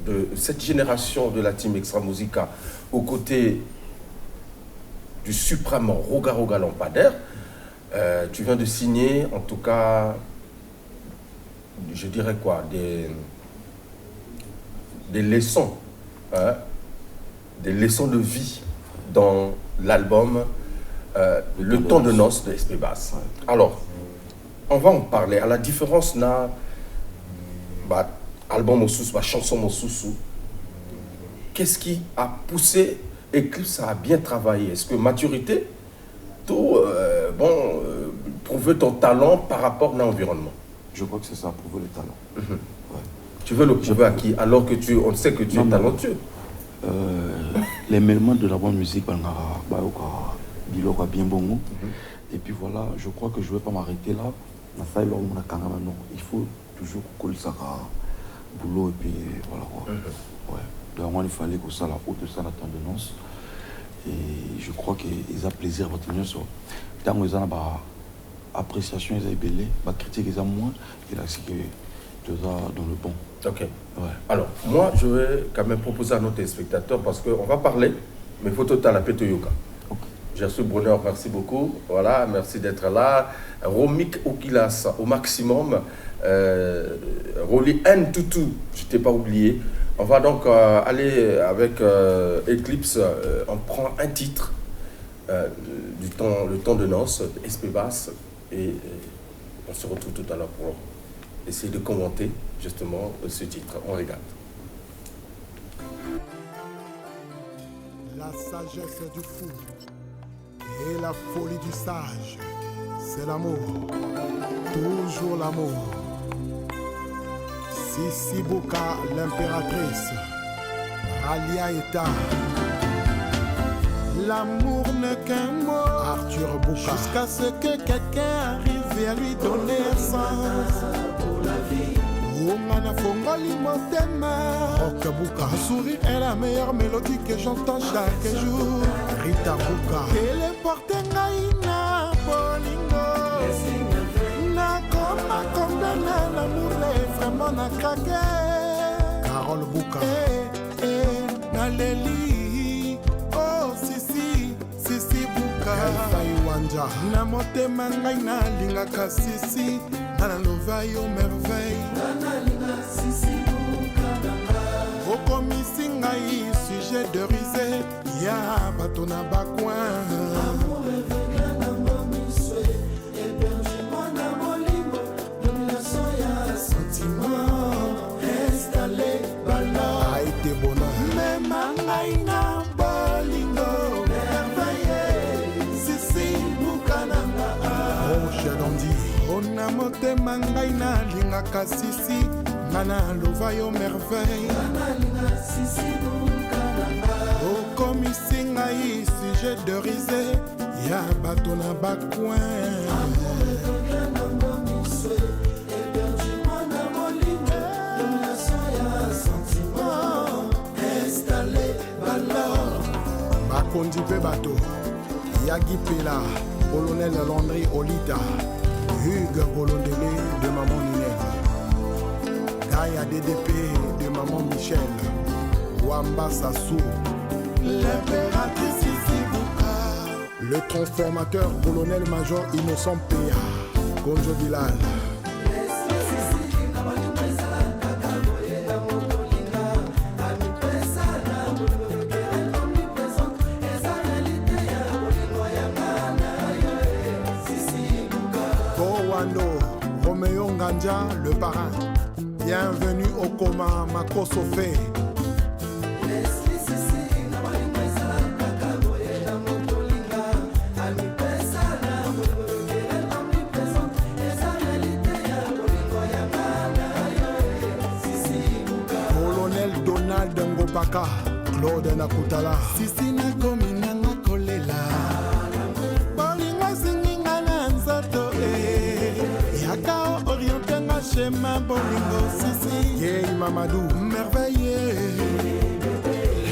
de cette génération de la team Extra Musica, aux côtés du suprême Roga Roga Lampadaire. Tu viens de signer, en tout cas, je dirais quoi, des leçons, hein, des leçons de vie dans l'album Le temps de noces de SP Bass. Alors, on va en parler. À la différence, na, album Osusu, chanson Osusu, qu'est-ce qui a poussé Eclipse à bien travailler? Est-ce que maturité, tout, prouver ton talent par rapport à l'environnement? Je crois que c'est ça, prouver le talent. Ouais. Tu veux le prouver à qui? Alors que on sait que tu es talentueux. Les mêlements de la bonne musique, bien bon. Et puis voilà, je crois que je ne vais pas m'arrêter là. Il faut toujours coller ça boulot et puis voilà quoi. Ouais. Donc il fallait que ça la haute de ça la tendance. Et je crois qu'ils ont plaisir à votre sur. Tant qu'ils ont appréciation, ils ont belé, critique ils ont moins, et là c'est que tu es dans le bon. Ok. Ouais. Alors moi je vais quand même proposer à nos téléspectateurs parce qu'on va parler, mais il faut tout à la Peto Yoka. J'ai reçu Brunner, merci beaucoup. Voilà, merci d'être là. Romik Okilas au maximum. Rolly N Toutou, je ne t'ai pas oublié. On va donc aller avec Eclipse. On prend un titre le temps de noces, SP Bass. Et on se retrouve tout à l'heure pour essayer de commenter justement ce titre. On regarde. La sagesse du fou et la folie du sage, c'est l'amour, toujours l'amour. Sissi Bouka, l'impératrice, Alia Eta. L'amour n'est qu'un mot, Arthur Bouka. Jusqu'à ce que quelqu'un arrive à lui donner un sens pour la vie. Oumana Fongoli Motema, Rock Bouka. Sourire est la meilleure mélodie que j'entends chaque jour. Rita Bouka. Téléporte Ngaïna Bolingo. Na koma condamné, l'amour est vraiment na craqué. Carole Bouka. Na Leli. Oh Sissi Bouka. Wanja. Na motema Ngaïna lingaka Sissi. Nana Lovayo merveille. Nana linga Sissi Bouka. Okomisi ngai sujet de risée. Ya batona bakouin. Amour est na momiswe. Hébergement na molimo. Domination ya sentiment. Installé bala. Aïté bona. Même ngai na bolingo. Merveilleux. Sissi Bouka nanga. Oh Chadandi. Ona motema ngai na lingaka Sissi. Nana Lovayo merveille. Nana linga Sissi Bouka nanga. Okomisi ngai sujet de risée. Ya bato na bakouin. Installé bakondi pe bato Yagi Pela, colonel Landry Olita, Hugues Bolondele de maman Ninel, Gaïa DDP de maman Michel, Wamba Sassou, l'impératrice Sisibuka, le transformateur colonel-major Innocent Péa, Gonjo Bilal. Roméo Ngandja, le parrain. Bienvenue au coma, Makoso Fé. Colonel Donald Ngopaka, Claude Nakutala. Sisi na komina ngakolela. Bolingo singinga na nzoto Yakao orienté nga schéma bolingo Sisi. Yei Mamadou, merveilleux.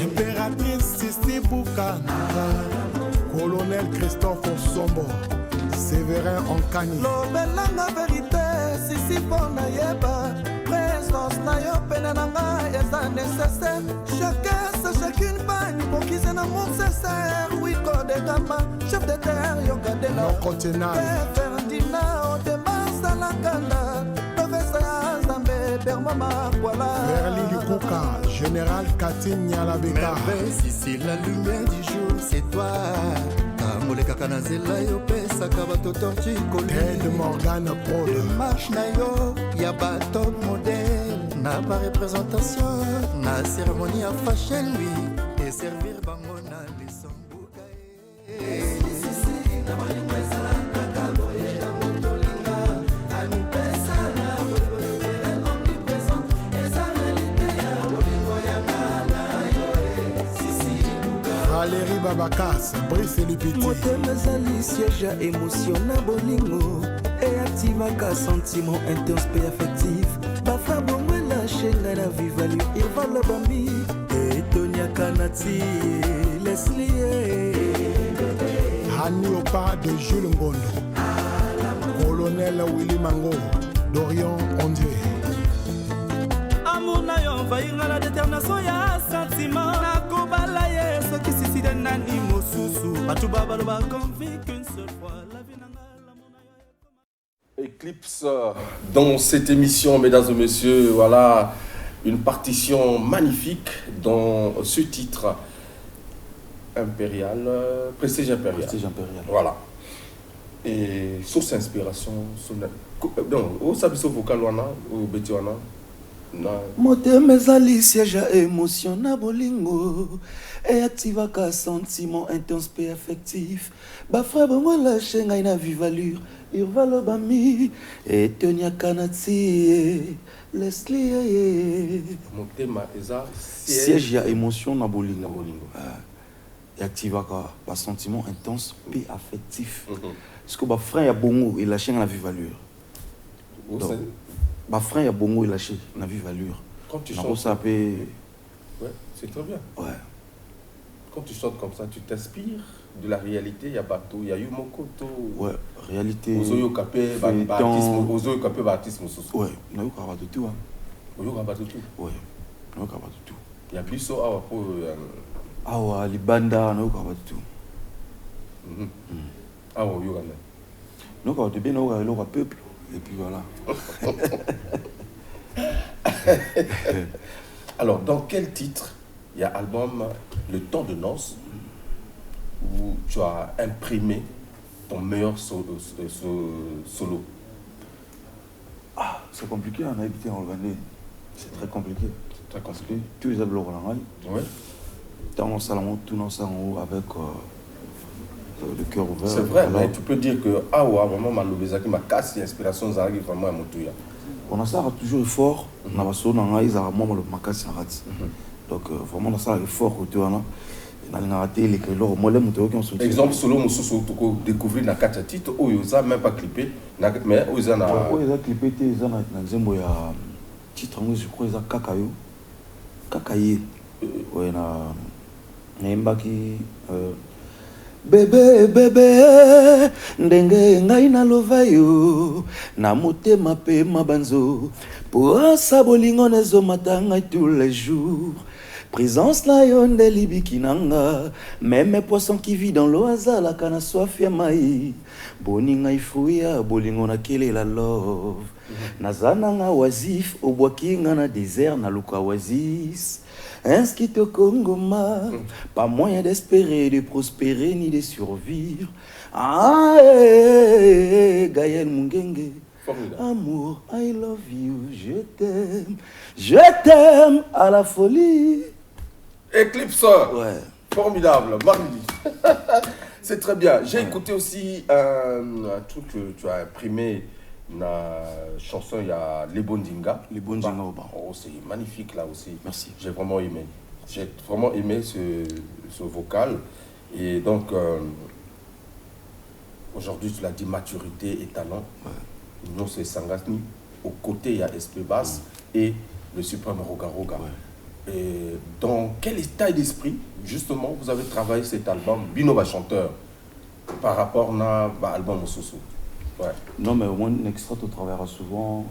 Impératrice Sisi Boukananga. Colonel Christophe Osombo. Séverin Ankani. Lobelanga vérité, Sisi pona yeba. Présence na yo pene nanga eza nécessaire. Chacun sa chacune bagne pour qu'ils aient un amour sincère. Oui, code gama, chef de terre, yo gade la. Non continent. Ferdinand, Odemas à la Kanda. Professeur Zambé, Bermama, voilà. Verli Lukuka, Général Katim Nyalabeka. Sisi, la lumière du jour, c'est toi. Tamole kakanazela yo pesa kabato torchi koli. Ted Morgan Prod. De marche na yo, ya ba top modèle. Na ba représentation, na cérémonie à fâcher lui. Et servir bango na lisombuka. Valérie Babakas, Brice Lupiti. Motema ezali siège ya émotion na bolingo et activaka sentiment intense pe affectif. Bafra bongo elâche ngai na vivalu irvala bambi etoniaka na ti Leslie. Hani Opa de Jules Ngondo. Colonel Willy Mango, Dorian Ondie. Amour na yo envahir la détermination ya sentiment. Nakobala ye soki sisi de nani mosusu. Batuba baloba convaincu qu'une seule fois la vie nanga. Eclipse dans cette émission, mesdames et messieurs, voilà une partition magnifique dans ce titre impérial, Prestige impérial. Prestige impérial. Voilà. Et source inspiration, donc au sabiso vocal wana, au beti wana. Motema ezali siège ya émotion na bolingo et activaka sentiment intense pe affectif. Bafra bongo elâche ngai na vive allure irvalo bami etoniaka na ti Leslie. Motema eza siège ya émotion na bolingo. Et activaka ba sentiment intense pe affectif. Parce que bafra ya bongo elâche ngai na vive allure. Ma frère a bongo il lâché, on a vu valeur. Quand tu chantes, ça peut... ouais, c'est très bien. Ouais. Quand tu chantes comme ça, tu t'inspires de la réalité. Il y a bateau, il y a eu Mokoto. Ouais, réalité. Ozoyo kapé baptisme, ozoyo kapé baptisme soso. Ouais, on a eu kabato tout hein. Ozoyo kabato tout. Ouais, on a eu kabato tout. Il y a biso awa pour awa libanda, on a eu kabato tout. Awa yo gana. Non kabato bien on a eu le peuple. Et puis voilà. Alors, dans quel titre il y a album Le Temps de Noces où tu as imprimé ton meilleur solo? Ah, c'est compliqué, on a habité en Rwanda. C'est très compliqué. Très compliqué. Tous les albums en ouais. Dans mon salon, tout dans salon avec le cœur ouvert. C'est vrai, mais tu peux dire que Awa, vraiment, Malobezaki m'a cassé l'inspiration, ça arrive vraiment à mon tour. On a ça toujours fort. On a ça dans les armes, le macasse en rate. Donc vraiment, on a ça fort côté là. On a raté les clés. Moi, les moutons qui ont soutenu. Exemple, solo Moussou Toko découvrir na 4 titres, où ils ont même pas clippé, mais où ils ont clippé, ils ont exemple il y a titre, je crois ils ont Kakayo, Kakaye. Ouais, Nembaki bébé bébé ndenge ngai naloba yo na motema pe mabanzo poasa bolingo nezomata ngai tous les jours. Présence na yo nde libiki nanga, même poisson qui vit dans l'eau azalaka na soif ya mai. Boni ngai fuya bolingo na kelela love. Naza nanga oisif obwaki nga na désert na luka oasis. Inscrit au Congo-ma, pas moyen d'espérer, de prospérer ni de survivre. Ah, Gaël Mungenge, amour, I love you, je t'aime à la folie. Eclipse, ouais. Formidable, Marie. C'est très bien. J'ai écouté aussi un truc que tu as imprimé. Une chanson, il y a Les Bondinga. Les Bondinga au bas. Oh, c'est magnifique là aussi. Merci. J'ai vraiment aimé. J'ai vraiment aimé ce vocal. Et donc, aujourd'hui, tu l'as dit, maturité et talent. Ouais. Nous, c'est Sangasni. Au côté, il y a SP Bass et le suprême Roga Roga. Ouais. Et dans quel état d'esprit, justement, vous avez travaillé cet album, Binova Chanteur, par rapport à l'album Osusu? Ouais. Non, mais au moins, un extrait, tu travailleras souvent,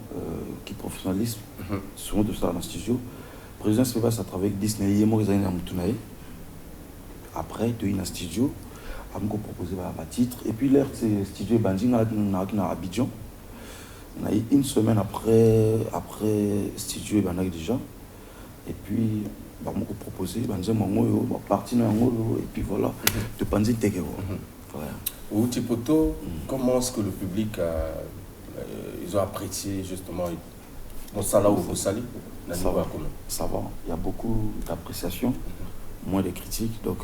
qui professionnalisme, souvent de ça dans le studio. Président Sébastien, ça travaille avec Disney, il y a un après, tu es dans le studio, il m'a proposé un titre. Et puis, l'air, c'est studio Banding à Abidjan. On a eu une semaine après studio Banding déjà. Et puis, il m'a proposé, il m'a parti dans et puis voilà, de Banding Tegeo. Ou Tipoto, comment est-ce que le public ils ont apprécié justement Monsala ou Mossali? Ça va, il y a beaucoup d'appréciation, moins de critiques, donc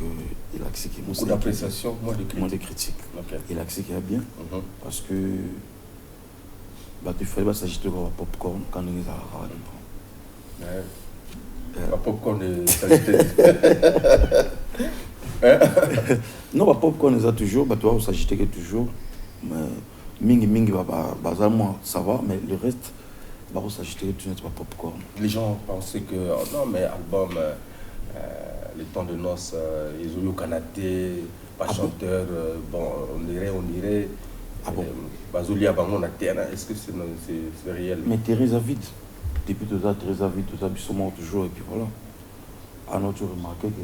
il a accepté. Beaucoup d'appréciation, moins de critiques. Okay. Il a accepté bien, parce que il fallait s'agiter de popcorn quand on les a pas popcorn s'agiter. Non, pas popcorn les a toujours, tu vois, s'agiter toujours. Mingi, moi, ça va, mais le reste, on s'agiter tout net, pas popcorn. Les gens pensaient que, oh non, mais album, Les Temps de Noces, ils ont eu au Canada, pas chanteur, bon, on irait. Ah bon? Est-ce que c'est réel? Mais Teresa vide. Depuis tout ça, Teresa vide, tout ça, bisous toujours, et puis voilà. Alors, tu remarquais que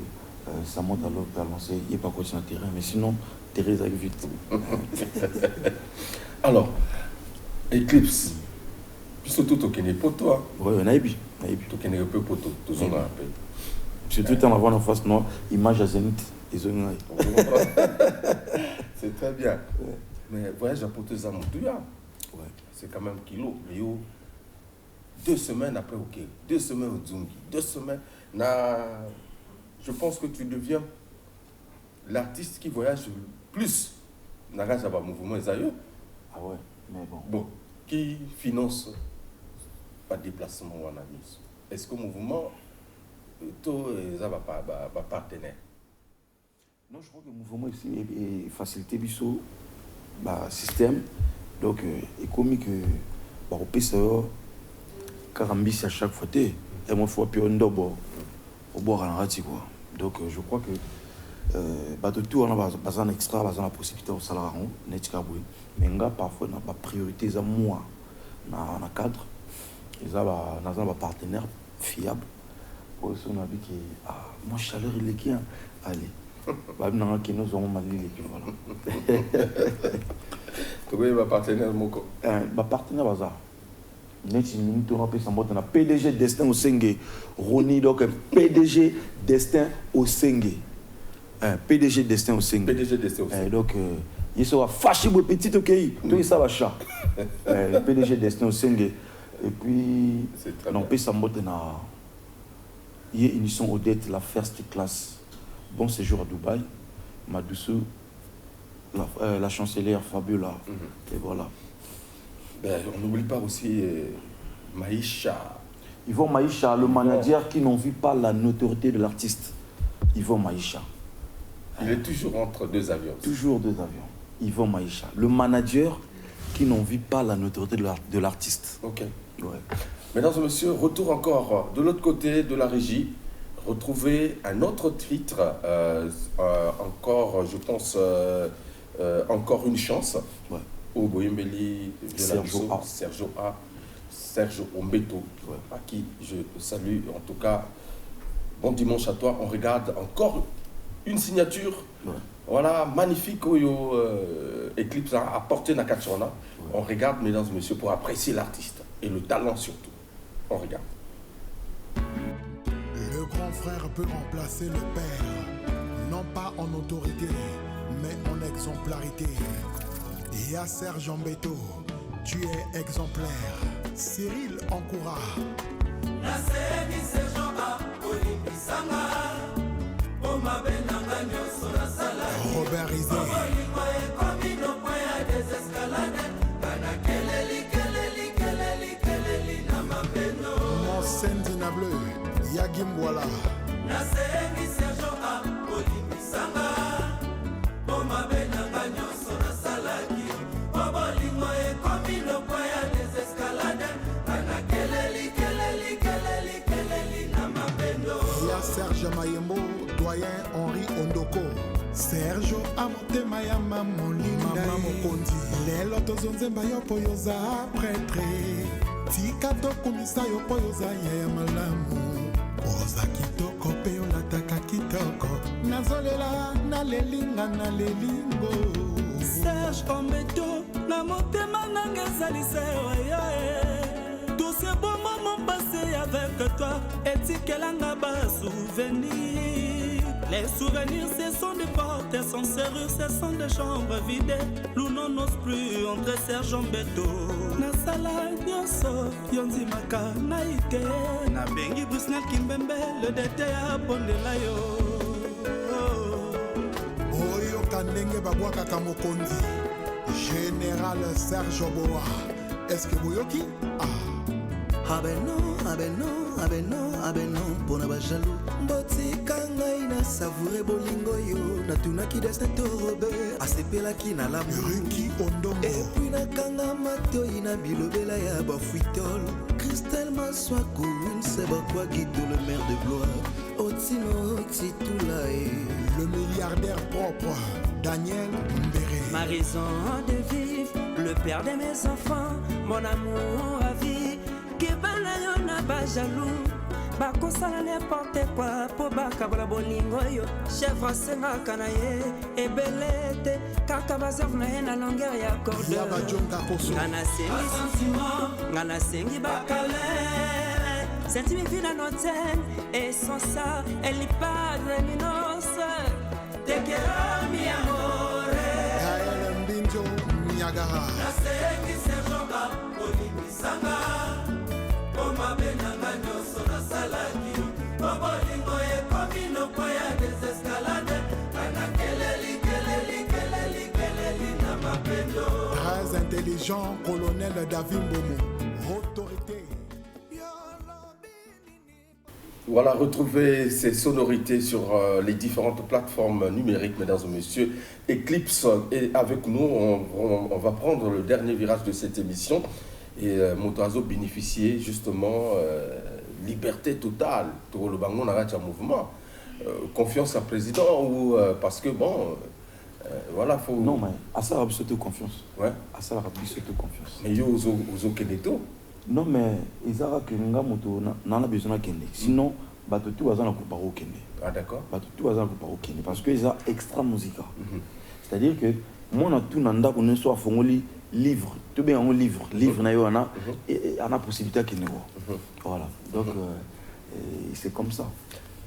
ça monte à l'autre, à lancer, il n'est pas continué à terrain, mais sinon, Teresa est vite. Alors, Eclipse, puisque tout est né pour toi. Oui, on a eu. Tout est né peu pour toi, tout le monde. Surtout en avant en face, non, image à Zénith, ils ont C'est très bien. Ouais. Mais voyage à Porto Zamoutuya, c'est quand même kilo. Mais 2 semaines après, ok. 2 semaines au Zungi. 2 semaines. Je pense que tu deviens l'artiste qui voyage le plus. Nagasa va mouvement Zayo. Ah ouais, mais bon. Bon, qui finance pas de déplacement ou analyse? Est-ce que le mouvement est un partenaire? Non, je crois que le mouvement est facilité biso système. Donc, économique, au PCO, Karambis à chaque fois, et moi, il faut appuyer un dobo au bord à la rati, quoi. Donc, je crois que tout, on a besoin d'extra, besoin de la possibilité au salaire, mais parfois, on a pas priorité, à moi, dans le cadre, ils ont un partenaire fiable. Pour ça, on a vu que, mon chaleur, il est qui, allez. Qui nous ont mal et puis voilà. Tu veux ma partenaire Moko? Ma partenaire Bazar. On PDG Destin au Sengue. Roni donc PDG Destin au Sengue. PDG Destin au Sengue. PDG Destin au Sengue. Donc il sera fâché pour le petit ok. Tout ça va chat. PDG Destin au Sengue. Et puis on peut s'en mettre dans il y a une émission Odette la first class. Bon séjour à Dubaï, Madoussou, la chancelière Fabiola, et voilà. On n'oublie pas aussi Maïcha. Yvon Maïcha, le manager qui n'en vit pas la notoriété de l'artiste. Yvon Maïcha. Il est toujours entre 2 avions. Toujours 2 avions. Yvon Maïcha, le manager qui n'en vit pas la notoriété de l'artiste. Ok. Ouais. Mesdames et messieurs, retour encore de l'autre côté de la régie. retrouver un autre titre, encore, je pense, encore une chance, au Boyembeli de Sergio Ombeto, à qui je salue. En tout cas, bon dimanche à toi. On regarde encore une signature, voilà, magnifique, Eclipse a apporté na Kachona. On regarde, mesdames et messieurs, pour apprécier l'artiste et le talent surtout. On regarde. Le grand frère peut remplacer le père, non pas en autorité, mais en exemplarité. Et à Serge Ombeto, tu es exemplaire. Cyril Ankoura. Robert Rizé. Mon Sendina Bleu, Yagim Wala. Serge Mayembo, doyen Henri Ondoko. Sergio Amotema ya Mamolinda Mama Mokondi. Lelo tozonzemba yo po yoza prêtre. Tika tokumisa yo po yoza ya malamu. Oza kitoko pe olataka kitoko. Nazolela na lelinga na lelingo. Serge Ombeto, na motema nanga ezali sewa ya. Tous ces beaux moments passés avec toi, étiquelanga bas souvenirs. Les souvenirs, ce sont des portes sans serrure, ce sont des chambres vidées. Nous n'ose plus entrer Serge Ombeto. Na sala nyonso, yonzi maka na ite. Na bengi Brusnel Kimbembe, le dété a bondela yo. Oyo kanenge babwaka kamokondi. Général Serge Oboa. Est-ce que Boyoki? abeno mpona bajaloux mbotika ngai na savoure bolingo yo natunaki destin to Robert asepelaki na lamuruki ondongo epui nakanga matoi na bilobela ya bafuitol Christelle Maswako Winse Bakwa Guido le maire de gloire Otino Titulae le milliardaire propre Daniel Mbéré ma raison de vivre le père de mes enfants mon amour à vie Kebana na ba jaloux bakosala n'importe quoi po bakabala bolingo yo chef asengaka na ye ebelete kaka bazove na ye na longueur ya corde nga nasengi sentiment nga nasengi bakale sentimi vida noten et sans ça elle n'y padre minose te quiero mi amore Gaël Mbinjo Niagara nasengi serjoba olimbisanga Oma benanga nyoso na salaki Obolingo ekomi noko ya desescalade Kana keleli na mapendo Très intelligent, colonel David Mbomo Autorité Voilà, retrouvez ces sonorités sur les différentes plateformes numériques, mesdames et messieurs. Eclipse est avec nous, on va prendre le dernier virage de cette émission. Et Motoazo bénéficiait justement liberté totale pour le Bangon Naracha mouvement. Confiance à président ou parce que bon, voilà, faut. Non, mais à ça, il faut confiance. Ouais. À ça, il faut confiance. Mais il y a aux Keneto. Non, mais ils ont besoin de Kende. Sinon, tout va dans le Kende. Ah, d'accord. Tout va dans le Kende. Parce qu'ils ont extra musique. C'est-à-dire que moi, on a tout le soit fongoli livre. Tout bien un livre. Livre, on a possibilité qu'il Voilà. Donc, c'est comme ça.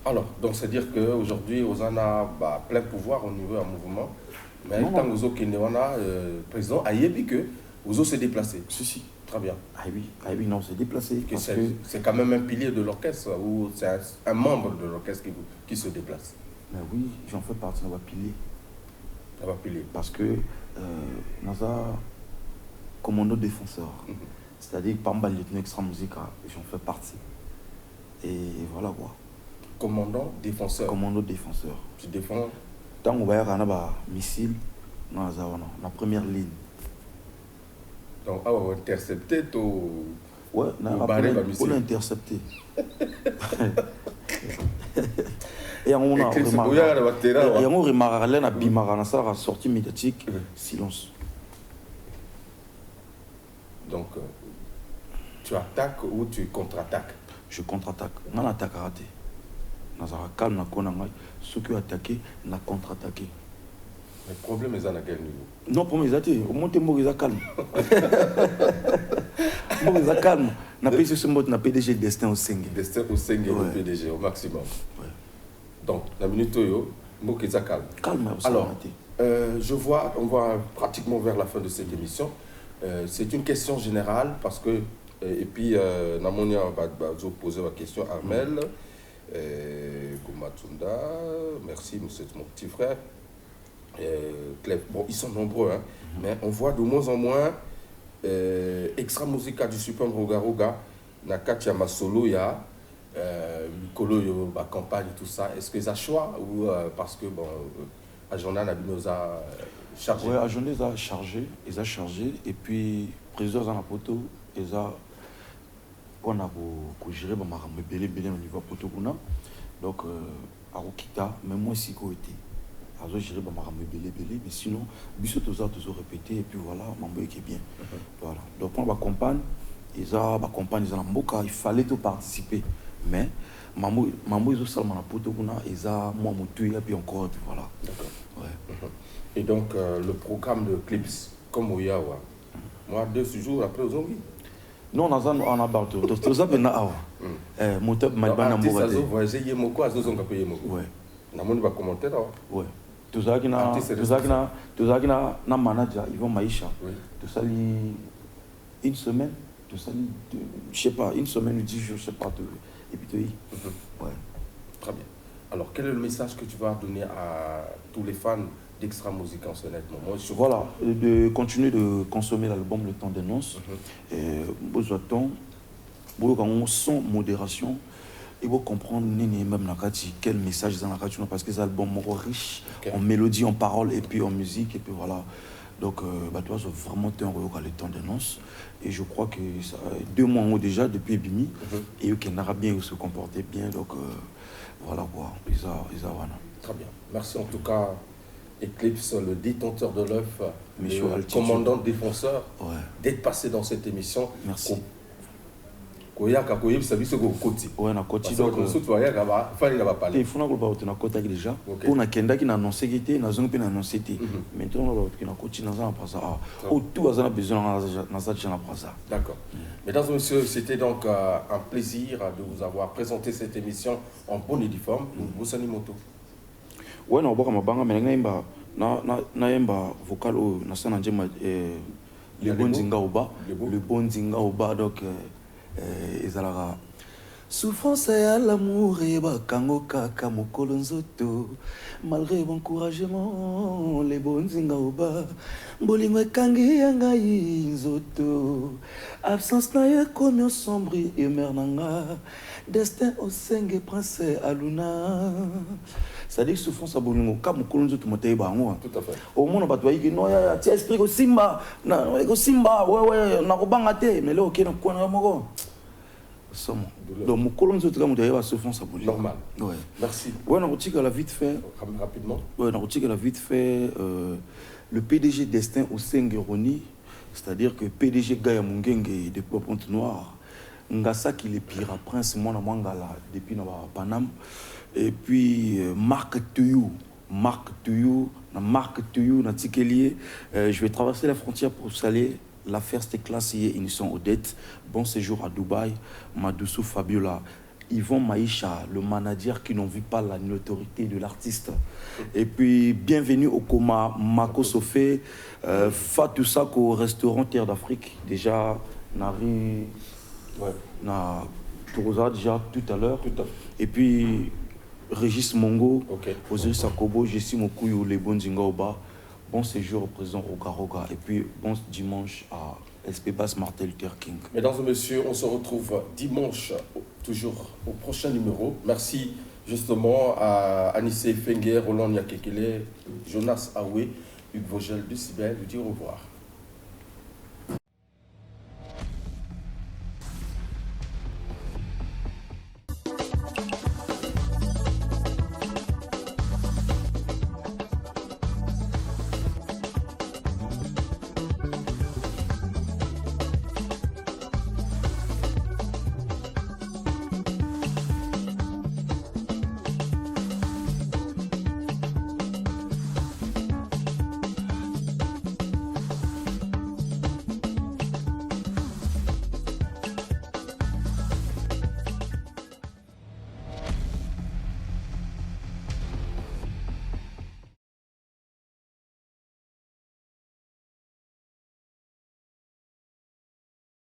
Alors, donc c'est-à-dire qu'aujourd'hui, on a plein pouvoir au niveau du mouvement. Mais tant que on a président a dit que vous se déplacer. Si. Très bien. Ah oui, non, c'est déplacé. C'est quand même un pilier de l'orchestre ou c'est un membre de l'orchestre qui se déplace. Mais oui, j'en fais partie de la pilier. Parce que nous avons commando défenseur. C'est-à-dire que par exemple, lieutenant extra musique, j'en fais partie. Et voilà quoi. Commandant défenseur. Commando défenseur. Tu défends. Tant qu'on va y avoir un missile, la première ligne. Donc, intercepter tout. Ouais, on a intercepté. Et on a remarqué la bimara na sa sortie médiatique silence. Donc tu attaques ou tu contre-attaques? Je contre-attaque. On a attaqué raté. Nazara calme na konanga, ceux qui attaqué na contre-attaqué. Le problème est à la guerre. Non, pour mes athées, au moins t'es mort, ils calme. Mort, ils calme. N'a pas ce mot, n'a PDG destin au Sengue. Destin au Sengue, le PDG au maximum. Donc, la minute yo, mot qu'ils calme. Calme. Alors, je vois, on va pratiquement vers la fin de cette émission. C'est une question générale parce que, et puis, Namonia va poser la question à Armel, Koumatunda, merci, c'est mon petit frère. Bon, ils sont nombreux, hein, mais on voit de moins en moins extra musica du Super Roga Roga, Nakatia Masolo, ya Mikolo, la campagne, tout ça. Est-ce que ça choix ou parce que bon, Ajona Nabinoza chargé? Oui, Ajona a chargé, ils ont chargé, et puis président dans la poteau, ils ont on a géré ma belé belé au niveau poteau kuna, donc à Rokita, même moi aussi côté. Alors je dirais belé, mais sinon, bisous toujours répété, et puis voilà, Mambo qui est bien. Voilà. Donc on va campagne, ils ont Mboka, il fallait tout participer. Mais Mambo ils ont seulement la poto, ils ont moi mon et puis encore, et puis voilà. D'accord. Ouais. Et donc le programme de clips, comme Oyawa, moi 2 jours après aux zombies. Non, on a battu. Donc tout ça, on a mon top, ma bonne amour. Ouais. On va commenter là. Ouais. Tout ça qui na manager Yvon Maïcha. Tout ça une semaine, tout ça je sais pas, une semaine ou 10 jours, je sais pas. Et puis ouais. Très bien. Alors quel est le message que tu vas donner à tous les fans d'Extra Musique en honnêtement? Moi, voilà, de continuer de consommer l'album Le Temps des Nonces. Besoin de temps, sans modération. Il faut comprendre même quel message dans la radio parce que c'est un album riche en mélodie, en paroles et puis en musique et puis voilà. Donc toi c'est vraiment un le temps des nonces et je crois que ça 2 mois déjà depuis Bimi et eux qui n'aura bien se comporter bien donc voilà quoi. Très bien. Merci en tout cas Eclipse, le détenteur de l'œuf, le commandant défenseur d'être passé dans cette émission. Merci. Koyaka koyeb service ko koti. Ouais na koti donc on souhaite voyer là-bas, fallait là-bas parler. Il faut na ko ba na kota déjà. On a kenda qui na annoncé qui était na zone pe na annoncé té. Maintenant on va na koti na za pas ça. Au tout a besoin na ça na pas ça. D'accord. Mesdames et messieurs, c'était donc un plaisir de vous avoir présenté cette émission en bonne et due forme. Vous sani moto. Ouais na boka mabanga mais na yemba vocal o na sana njema le bon zinga oba donc ezalaka souffrance ya l'amour et bakango kaka mokolo nzoto malgré bon encouragement les bons zinga oba bolingo ekangi ya ngai nzoto absence na ye komi sombre humeur na nga destin osenge prince aluna c'est-à-dire souffrance à bolingo ka mokolo nzoto moteye bango tout à fait au monde bato bayiki no ya ti esprit ko simba ouais na kobanga te mais là ok na kona moko somo donc mokolo nzoto ka moteye ba souffrance à bolingo normal. Ouais. Merci. Ouais na kotika la vite fait rapidement. Ouais na kotika la vite fait le PDG Destin au Sengeroni, c'est-à-dire que PDG Gaya Mungenge de Pointe Noire ngasa qui le pire prince mona mangala depuis na Panam et puis Marc Tuyou na Tikelier je vais traverser la frontière pour saluer l'affaire cette classe hier ils sont Odette bon séjour à Dubaï Madoussou Fabiola Yvon Maïcha, le manager qui n'en vit pas la notoriété de l'artiste. Et puis, bienvenue au coma Mako Sofé, Fatou Sako, restaurant Terre d'Afrique. Déjà, Nari, na Tourosa déjà tout à l'heure. Et puis, Régis Mongo, Osiris Sakobo, Jessie Mokouyou, les bons Zingaoba. Bon séjour au président Roga Roga. Et puis, bon dimanche à SP Bass Martin Luther King. Mesdames et messieurs, on se retrouve dimanche, toujours au prochain numéro. Merci justement à Anissé Fenger, Roland Nyakekele, Jonas Aoué, Hugues Vogel de Cibel. Je vous dis au revoir.